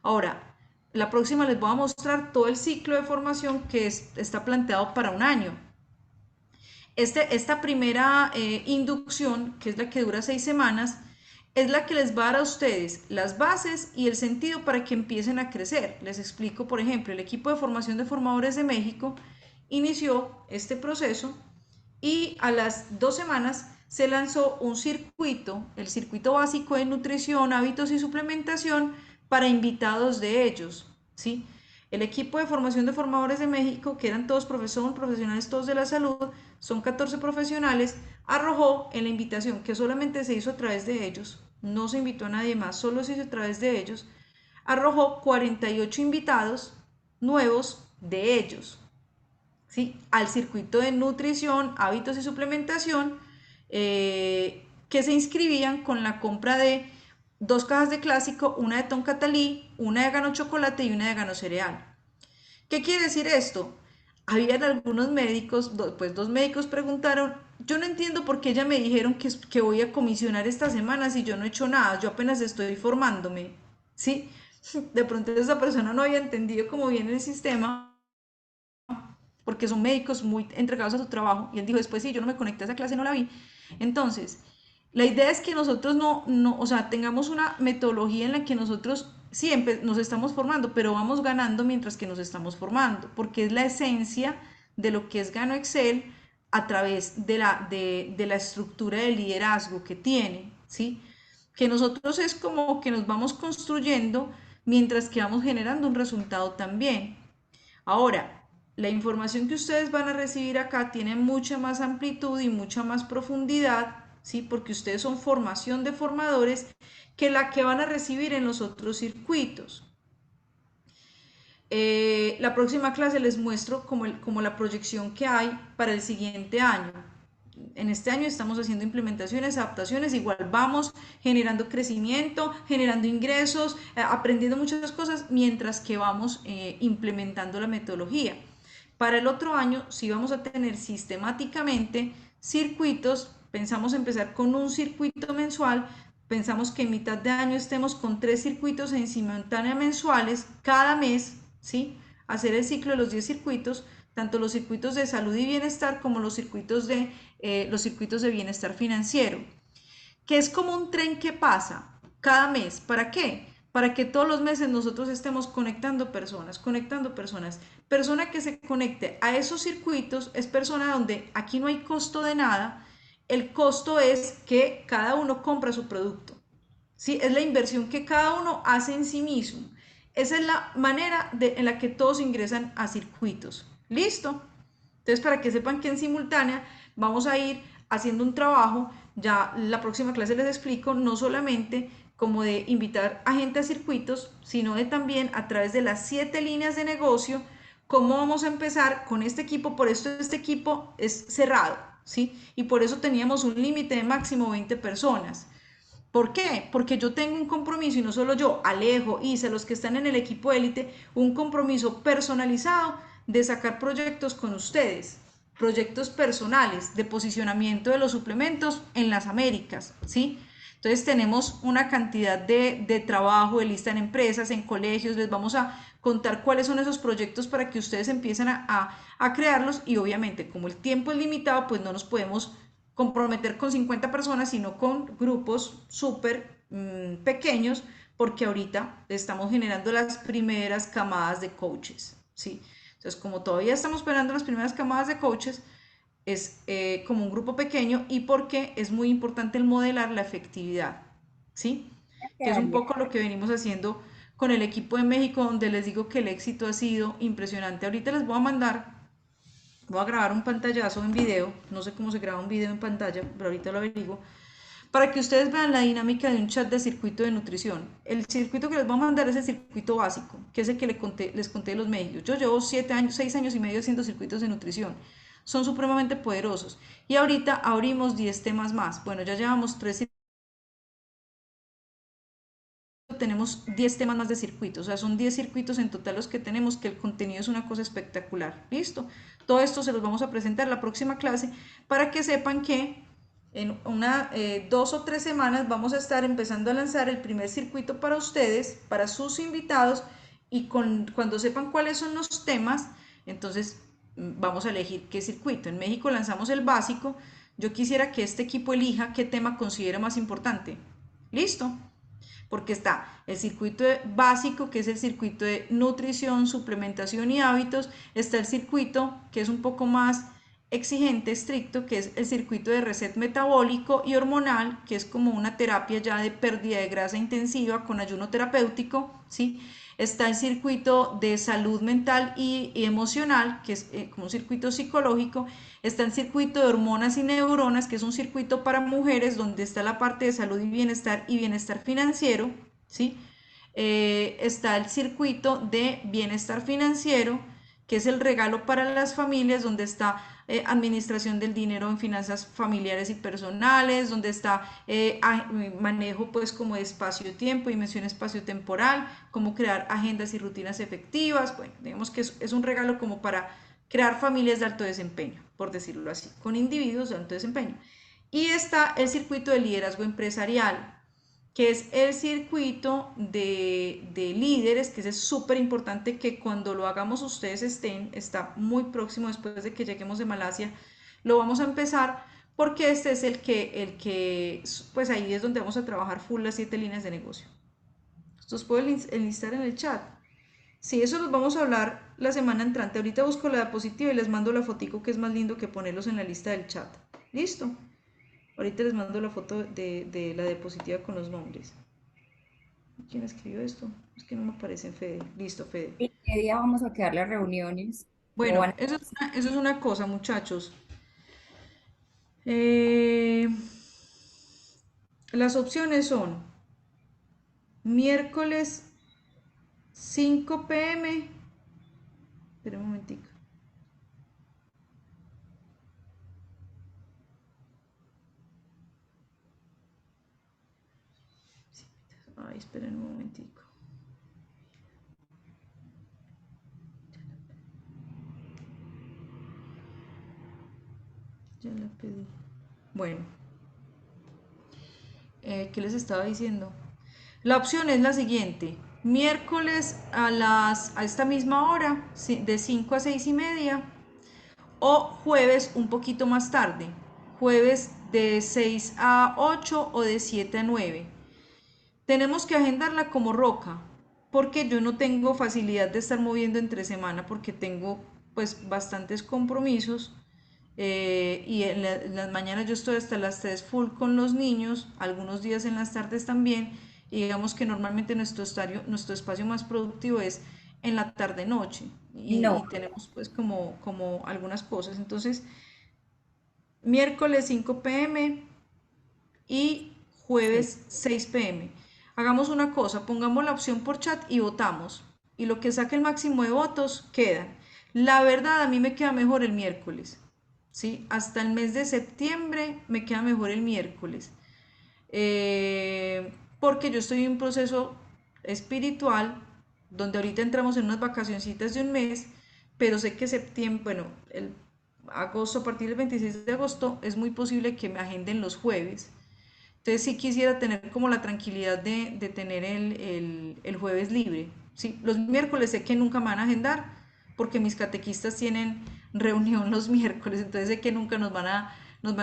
Ahora, la próxima les voy a mostrar todo el ciclo de formación que está planteado para un año. Esta primera inducción, que es la que dura 6 semanas, es la que les va a dar a ustedes las bases y el sentido para que empiecen a crecer. Les explico, por ejemplo, el equipo de formación de formadores de México inició este proceso y a las 2 semanas se lanzó un circuito, el circuito básico de nutrición, hábitos y suplementación para invitados de ellos, ¿sí? El equipo de formación de formadores de México, que eran todos profesionales todos de la salud, son 14 profesionales, arrojó en la invitación que solamente se hizo a través de ellos, no se invitó a nadie más, solo se hizo a través de ellos, arrojó 48 invitados nuevos de ellos, ¿sí? Al circuito de nutrición, hábitos y suplementación, que se inscribían con la compra de 2 cajas de clásico, una de Tonkatalí, una de Gano Chocolate y una de Gano Cereal. ¿Qué quiere decir esto? Habían algunos médicos, pues 2 médicos preguntaron, yo no entiendo por qué ya me dijeron que voy a comisionar esta semana si yo no he hecho nada, yo apenas estoy formándome, ¿sí? De pronto esa persona no había entendido cómo viene el sistema, porque son médicos muy entregados a su trabajo, y él dijo después, sí, yo no me conecté a esa clase, no la vi. Entonces, la idea es que nosotros o sea, tengamos una metodología en la que nosotros siempre nos estamos formando, pero vamos ganando mientras que nos estamos formando, porque es la esencia de lo que es Gano Excel a través de la estructura de liderazgo que tiene, ¿sí? Que nosotros es como que nos vamos construyendo mientras que vamos generando un resultado también. Ahora, la información que ustedes van a recibir acá tiene mucha más amplitud y mucha más profundidad, ¿sí? Porque ustedes son formación de formadores que la que van a recibir en los otros circuitos. La próxima clase les muestro como la proyección que hay para el siguiente año. En este año estamos haciendo implementaciones, adaptaciones, igual vamos generando crecimiento, generando ingresos, aprendiendo muchas cosas mientras que vamos implementando la metodología. Para el otro año sí vamos a tener sistemáticamente circuitos, pensamos empezar con un circuito mensual, pensamos que en mitad de año estemos con 3 circuitos en simultánea mensuales cada mes, ¿sí? Hacer el ciclo de los 10 circuitos, tanto los circuitos de salud y bienestar como los circuitos de bienestar financiero, que es como un tren que pasa cada mes. ¿Para qué? Para que todos los meses nosotros estemos conectando personas. Persona que se conecte a esos circuitos es persona donde aquí no hay costo de nada, el costo es que cada uno compra su producto, ¿sí? Es la inversión que cada uno hace en sí mismo. Esa es la manera en la que todos ingresan a circuitos. ¿Listo? Entonces, para que sepan que en simultánea vamos a ir haciendo un trabajo, ya la próxima clase les explico, no solamente como de invitar a gente a circuitos, sino de también a través de las 7 líneas de negocio, cómo vamos a empezar con este equipo. Por esto este equipo es cerrado, ¿sí? Y por eso teníamos un límite de máximo 20 personas. ¿Por qué? Porque yo tengo un compromiso, y no solo yo, Alejo, Isa, los que están en el equipo élite, un compromiso personalizado de sacar proyectos con ustedes, proyectos personales de posicionamiento de los suplementos en las Américas, ¿sí? Entonces tenemos una cantidad de trabajo, de lista en empresas, en colegios, les vamos a contar cuáles son esos proyectos para que ustedes empiecen a crearlos y obviamente como el tiempo es limitado, pues no nos podemos comprometer con 50 personas, sino con grupos súper pequeños, porque ahorita estamos generando las primeras camadas de coaches, ¿sí? Entonces, como todavía estamos esperando las primeras camadas de coaches, es como un grupo pequeño y porque es muy importante el modelar la efectividad, ¿sí? Que es un Quedaría. poco lo que venimos haciendo con el equipo de México, donde les digo que el éxito ha sido impresionante. Ahorita les voy a mandar, voy a grabar un pantallazo en video, no sé cómo se graba un video en pantalla, pero ahorita lo averiguo, para que ustedes vean la dinámica de un chat de circuito de nutrición. El circuito que les voy a mandar es el circuito básico, que es el que les conté de los medios. Yo llevo 6 años y medio haciendo circuitos de nutrición. Son supremamente poderosos. Y ahorita abrimos 10 temas más. Bueno, ya llevamos 3 circuitos, tenemos 10 temas más de circuitos, o sea, son 10 circuitos en total los que tenemos, que el contenido es una cosa espectacular. ¿Listo? Todo esto se los vamos a presentar la próxima clase para que sepan que en 2 o 3 semanas vamos a estar empezando a lanzar el primer circuito para ustedes, para sus invitados, y cuando sepan cuáles son los temas, entonces vamos a elegir qué circuito. En México lanzamos el básico. Yo quisiera que este equipo elija qué tema considera más importante. ¿Listo? Porque está el circuito básico, que es el circuito de nutrición, suplementación y hábitos, está el circuito que es un poco más exigente, estricto, que es el circuito de reset metabólico y hormonal, que es como una terapia ya de pérdida de grasa intensiva con ayuno terapéutico, ¿sí? Está el circuito de salud mental y emocional, que es como un circuito psicológico. Está el circuito de hormonas y neuronas, que es un circuito para mujeres donde está la parte de salud y bienestar financiero, ¿sí? Está el circuito de bienestar financiero, que es el regalo para las familias, donde está administración del dinero en finanzas familiares y personales, donde está manejo pues como de espacio-tiempo, dimensión espacio-temporal, cómo crear agendas y rutinas efectivas. Bueno, digamos que es un regalo como para crear familias de alto desempeño, por decirlo así, con individuos de alto desempeño. Y está el circuito de liderazgo empresarial, que es el circuito de líderes, que es súper importante que cuando lo hagamos ustedes está muy próximo después de que lleguemos de Malasia, lo vamos a empezar porque este es pues ahí es donde vamos a trabajar full las 7 líneas de negocio. Estos pueden enlistar en el chat. Sí, eso los vamos a hablar la semana entrante. Ahorita busco la diapositiva y les mando la fotico, que es más lindo que ponerlos en la lista del chat. ¿Listo? Ahorita les mando la foto de la diapositiva con los nombres. ¿Quién escribió esto? Es que no me aparece en Fede. Listo, Fede. ¿Y qué día vamos a quedar las reuniones? ¿O Bueno, van eso es una cosa, muchachos. Eh, las opciones son miércoles 5 p.m. Espera un momentico. Ay, esperen un momentico. Ya la pedí. Bueno, ¿qué les estaba diciendo? La opción es la siguiente. Miércoles a esta misma hora, de 5 a 6 y media, o jueves un poquito más tarde, jueves de 6 a 8 o de 7 a 9. Tenemos que agendarla como roca, porque yo no tengo facilidad de estar moviendo entre semana porque tengo pues bastantes compromisos, y en las mañanas yo estoy hasta las 3 full con los niños, algunos días en las tardes también, y digamos que normalmente nuestro espacio más productivo es en la tarde-noche, y No, tenemos pues como algunas cosas. Entonces, miércoles 5 p.m. y sí. jueves 6 p.m. Hagamos una cosa, pongamos la opción por chat y votamos. Y lo que saque el máximo de votos quedan. La verdad, a mí me queda mejor el miércoles. ¿Sí? Hasta el mes de septiembre me queda mejor el miércoles. Porque yo estoy en un proceso espiritual donde ahorita entramos en unas vacacioncitas de un mes, pero sé que septiembre, bueno, agosto, a partir del 26 de agosto, es muy posible que me agenden los jueves. Entonces sí quisiera tener como la tranquilidad de tener el jueves libre. Sí, los miércoles sé que nunca me van a agendar porque mis catequistas tienen reunión los miércoles, entonces sé que nunca nos van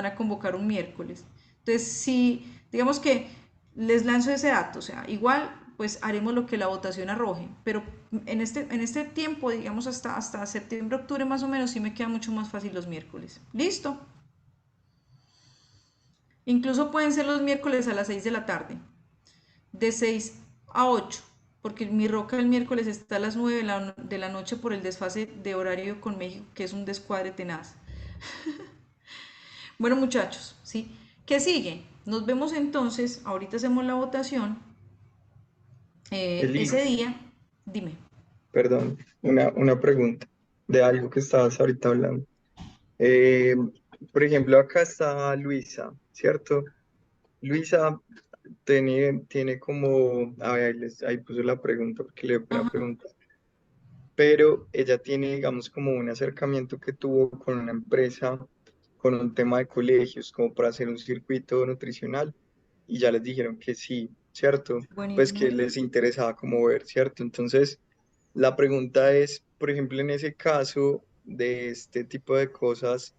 a convocar un miércoles. Entonces sí, digamos que les lanzo ese dato, o sea, igual pues haremos lo que la votación arroje, pero en este tiempo, digamos hasta septiembre, octubre más o menos, sí me queda mucho más fácil los miércoles. ¿Listo? Incluso pueden ser los miércoles a las 6 de la tarde, de 6 a 8, porque mi roca el miércoles está a las 9 de la noche por el desfase de horario con México, que es un descuadre tenaz. Bueno, muchachos, ¿sí? ¿Qué sigue? Nos vemos entonces, ahorita hacemos la votación, Eli, ese día, dime. perdón, una pregunta de algo que estabas ahorita hablando. Eh, por ejemplo, acá está Luisa, ¿cierto? Luisa tiene como, a ver, ahí puso la pregunta porque le voy a Ajá. preguntar, pero ella tiene, digamos, como un acercamiento que tuvo con una empresa, con un tema de colegios, como para hacer un circuito nutricional, y ya les dijeron que sí, ¿cierto? Pues Buenísimo. que les interesaba como ver, ¿cierto? Entonces, la pregunta es, por ejemplo, en ese caso de este tipo de cosas,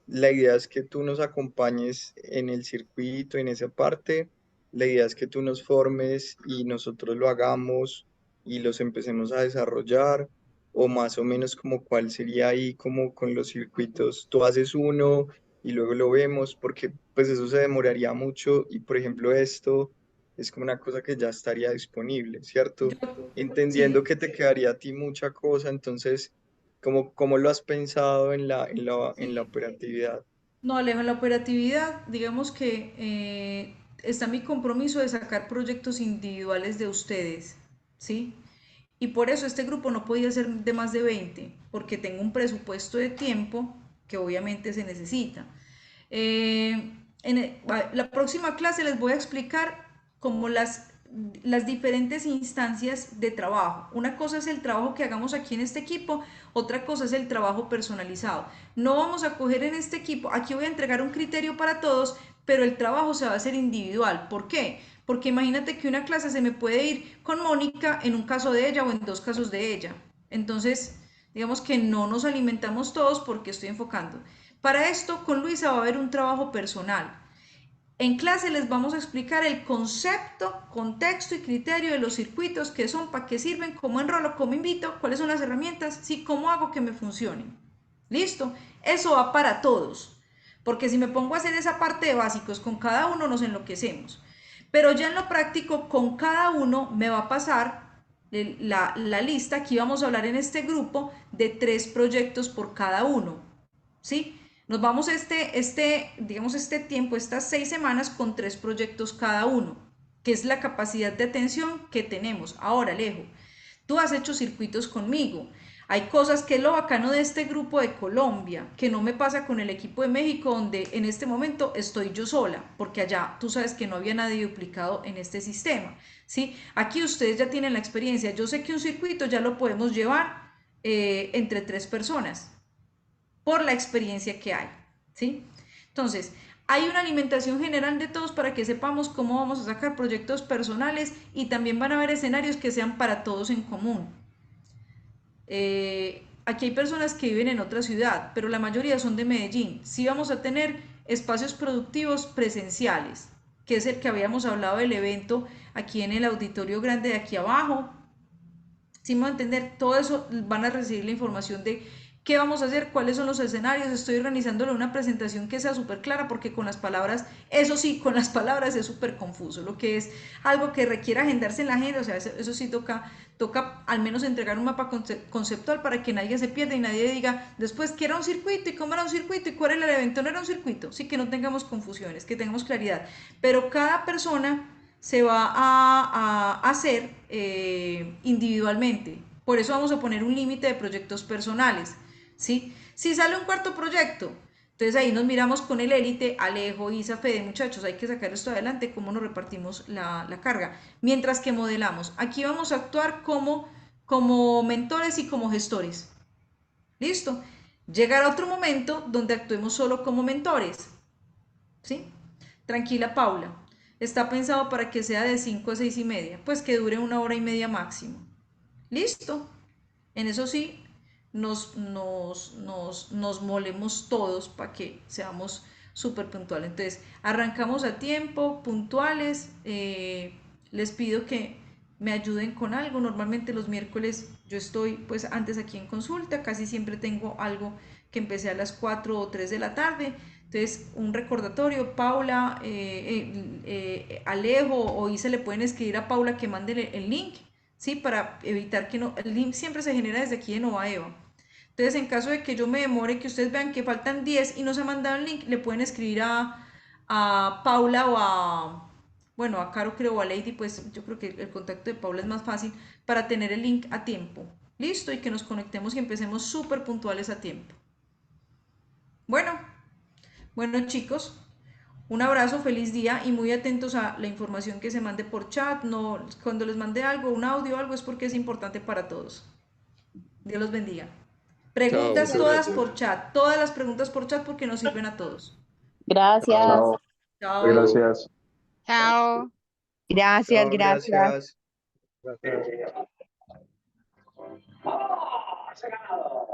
la idea es que tú nos acompañes en el circuito, en esa parte. La idea es que tú nos formes y nosotros lo hagamos y los empecemos a desarrollar, o más o menos como cuál sería ahí como con los circuitos. Tú haces uno y luego lo vemos, porque pues eso se demoraría mucho y por ejemplo esto es como una cosa que ya estaría disponible, Yo, ¿cierto? Entendiendo sí. que te quedaría a ti mucha cosa, entonces ¿cómo lo has pensado en la operatividad? No, Alejo, en la operatividad, digamos que está mi compromiso de sacar proyectos individuales de ustedes, ¿sí? Y por eso este grupo no podía ser de más de 20 porque tengo un presupuesto de tiempo que obviamente se necesita. La próxima clase les voy a explicar como las diferentes instancias de trabajo. Una cosa es el trabajo que hagamos aquí en este equipo, otra cosa es el trabajo personalizado. No vamos a coger en este equipo, aquí voy a entregar un criterio para todos, pero el trabajo se va a hacer individual. ¿Por qué? Porque imagínate que una clase se me puede ir con Mónica en un caso de ella o en dos casos de ella. Entonces, digamos que no nos alimentamos todos porque estoy enfocando. Para esto, con Luisa va a haber un trabajo personal. En clase les vamos a explicar el concepto, contexto y criterio de los circuitos, qué son, para qué sirven, cómo enrolo, cómo invito, cuáles son las herramientas, sí, cómo hago que me funcionen. ¿Listo? Eso va para todos. Porque si me pongo a hacer esa parte de básicos con cada uno nos enloquecemos. Pero ya en lo práctico con cada uno me va a pasar la lista. Aquí vamos a hablar en este grupo de 3 proyectos por cada uno. ¿Sí? Nos vamos digamos, este tiempo, estas 6 semanas con 3 proyectos cada uno, que es la capacidad de atención que tenemos. Ahora, Alejo, tú has hecho circuitos conmigo. Hay cosas que es lo bacano de este grupo de Colombia, que no me pasa con el equipo de México, donde en este momento estoy yo sola, porque allá tú sabes que no había nadie duplicado en este sistema. ¿Sí? Aquí ustedes ya tienen la experiencia. Yo sé que un circuito ya lo podemos llevar entre 3 personas por la experiencia que hay, ¿sí? Entonces, hay una alimentación general de todos para que sepamos cómo vamos a sacar proyectos personales y también van a haber escenarios que sean para todos en común. Aquí hay personas que viven en otra ciudad, pero la mayoría son de Medellín. Sí vamos a tener espacios productivos presenciales, que es el que habíamos hablado del evento aquí en el auditorio grande de aquí abajo. Si me va a entender, todo eso van a recibir la información de qué vamos a hacer, cuáles son los escenarios. Estoy organizándole una presentación que sea súper clara porque con las palabras, eso sí, con las palabras es súper confuso. Lo que es algo que requiere agendarse en la agenda, o sea, eso sí toca al menos entregar un mapa conceptual para que nadie se pierda y nadie diga después que era un circuito y cómo era un circuito y cuál era el evento. No era un circuito, sí, que no tengamos confusiones, que tengamos claridad. Pero cada persona se va a hacer individualmente. Por eso vamos a poner un límite de proyectos personales. ¿Sí? Si sale un cuarto proyecto, entonces ahí nos miramos con el élite, Alejo, Isa, Fede, muchachos, hay que sacar esto adelante, cómo nos repartimos la carga. Mientras que modelamos, aquí vamos a actuar como mentores y como gestores. ¿Listo? Llegará otro momento donde actuemos solo como mentores, ¿sí? Tranquila, Paula. Está pensado para que sea de 5 a 6 y media, pues que dure 1 hora y media máximo. ¿Listo? En eso sí, nos molemos todos para que seamos súper puntuales. Entonces, arrancamos a tiempo, puntuales. Les pido que me ayuden con algo. Normalmente los miércoles yo estoy pues antes aquí en consulta, casi siempre tengo algo que empecé a las 4 o 3 de la tarde. Entonces, un recordatorio, Paula, Alejo o Isa le pueden escribir a Paula que mande el link, ¿sí? Para evitar que no, el link siempre se genera desde aquí de Nova Eva. Entonces, en caso de que yo me demore, que ustedes vean que faltan 10 y no se ha mandado el link, le pueden escribir a Paula o bueno, a Caro creo o a Lady, pues yo creo que el contacto de Paula es más fácil para tener el link a tiempo. Listo, y que nos conectemos y empecemos súper puntuales a tiempo. Bueno, bueno chicos, un abrazo, feliz día y muy atentos a la información que se mande por chat. No, cuando les mande algo, un audio o algo, es porque es importante para todos. Dios los bendiga. Chao, Preguntas muchas todas gracias. por chat, todas las preguntas por chat porque nos sirven a todos. Gracias. Chao. Chao. Gracias. Chao. Gracias, Chao, gracias. gracias. Gracias.